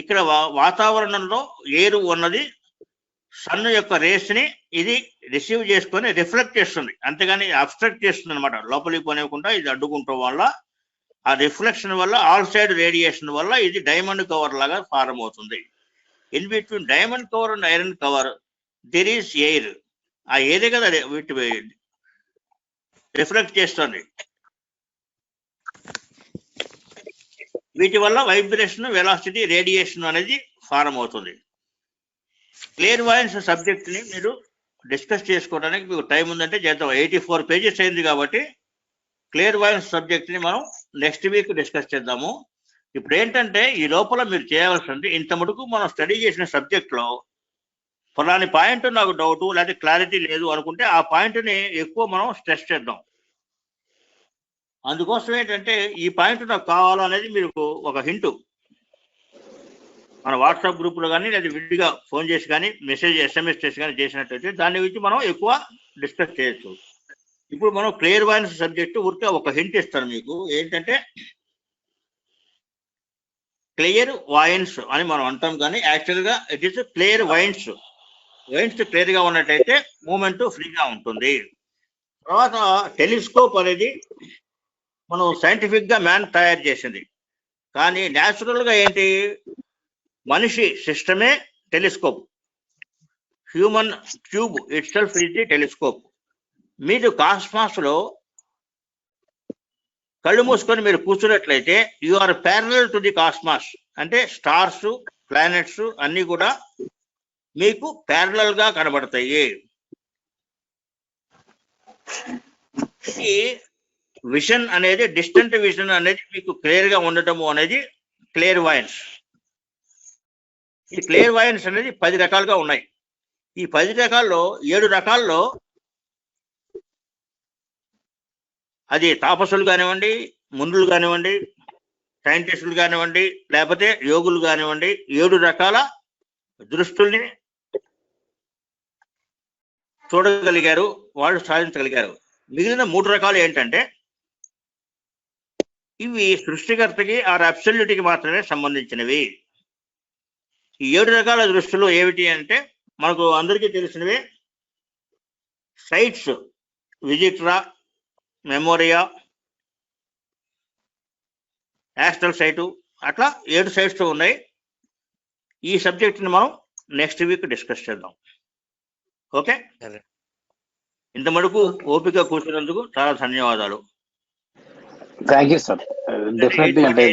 ఇక్కడ వాతావరణంలో ఎయిర్ ఉన్నది సన్ యొక్క రేస్ ని ఇది రిసీవ్ చేసుకొని రిఫ్లెక్ట్ చేస్తుంది, అంతేగాని అబ్స్ట్రక్ట్ చేస్తుంది అనమాట. లోపలికి పోనివ్వకుండా ఇది అడ్డుకుంటాం వల్ల, ఆ రిఫ్లెక్షన్ వల్ల, ఆల్ సైడ్ రేడియేషన్ వల్ల ఇది డైమండ్ కవర్ లాగా ఫారం అవుతుంది. In between diamond cover and iron cover there is air. ఆ ఎయిరే కదా వీటి రిఫ్లెక్ట్ చేస్తుంది. వీటి వల్ల వైబ్రేషన్, వెలాసిటీ, రేడియేషన్ అనేది ఫారం అవుతుంది. క్లియర్ వాయిన్స్ సబ్జెక్ట్ ని మీరు డిస్కస్ చేసుకోవడానికి మీకు టైం ఉందంటే చేద్దాం. 84 పేజెస్ అయింది కాబట్టి క్లియర్ వాయిన్స్ సబ్జెక్ట్ ని మనం నెక్స్ట్ వీక్ డిస్కస్ చేద్దాము. ఇప్పుడు ఏంటంటే ఈ లోపల మీరు చేయవలసింది, ఇంత మటుకు మనం స్టడీ చేసిన సబ్జెక్ట్ లో ఫలాని పాయింట్ నాకు డౌట్ లేకపోతే క్లారిటీ లేదు అనుకుంటే ఆ పాయింట్ ని ఎక్కువ మనం స్ట్రెస్ చేద్దాం. అందుకోసం ఏంటంటే ఈ పాయింట్ నాకు కావాలనేది మీకు ఒక హింట్ మన వాట్సాప్ గ్రూప్ లో కానీ లేదా విడిగా ఫోన్ చేసి కానీ మెసేజ్ SMS చేసి కానీ చేసినట్టయితే దాని గురించి మనం ఎక్కువ డిస్కస్ చేయొచ్చు. ఇప్పుడు మనం క్లియర్ వాయిన్స్ సబ్జెక్టు ఊరికే ఒక హింట్ ఇస్తాను మీకు, ఏంటంటే క్లియర్ వాయిన్స్ అని మనం అంటాం, కానీ యాక్చువల్ గా it is clear wines. Wines clear గా ఉన్నట్టయితే మూమెంట్ ఫ్రీగా ఉంటుంది. తర్వాత టెలిస్కోప్ అనేది మనం సైంటిఫిక్ గా మ్యాన్ తయారు చేసింది, కానీ న్యాచురల్ గా ఏంటి, మనిషి సిస్టమే telescope. Human tube itself is the telescope. మీరు కాస్మాస్ లో కళ్ళు మూసుకొని మీరు కూర్చున్నట్లయితే you are parallel to the cosmos, అంటే స్టార్స్, ప్లానెట్స్ అన్ని కూడా మీకు ప్యారలల్ గా కనబడతాయి. ఈ విజన్ అనేది, డిస్టెంట్ విజన్ అనేది మీకు క్లియర్ గా ఉండటము అనేది క్లియర్ వాయిన్స్. ఈ క్లియర్ వాయిన్స్ అనేది 10 రకాలుగా ఉన్నాయి. ఈ 10 రకాల్లో 7 రకాల్లో అది తాపసులు కానివ్వండి, మునులు కానివ్వండి, సైంటిస్టులు కానివ్వండి, లేకపోతే యోగులు కానివ్వండి, 7 రకాల దృష్టుల్ని చూడగలిగారు, వాళ్ళు సాధించగలిగారు. మిగిలిన 3 రకాలు ఏంటంటే ఇవి సృష్టికర్తకి ఆర్ అబ్సల్యూట్కి మాత్రమే సంబంధించినవి. ఈ 7 రకాల దృష్టిలు ఏమిటి అంటే మనకు అందరికీ తెలిసినవే: సైట్స్, విజిట్రా, మెమోరియా, యాస్ట్రల్ సైటు, అట్లా 7 సైట్స్ ఉన్నాయి. ఈ సబ్జెక్ట్ని మనం నెక్స్ట్ వీక్ డిస్కస్ చేద్దాం. ఓకే, ఇంత మటుకు ఓపిక కూర్చున్నందుకు చాలా ధన్యవాదాలు. Thank you sir. డెఫినెట్లీ అంటే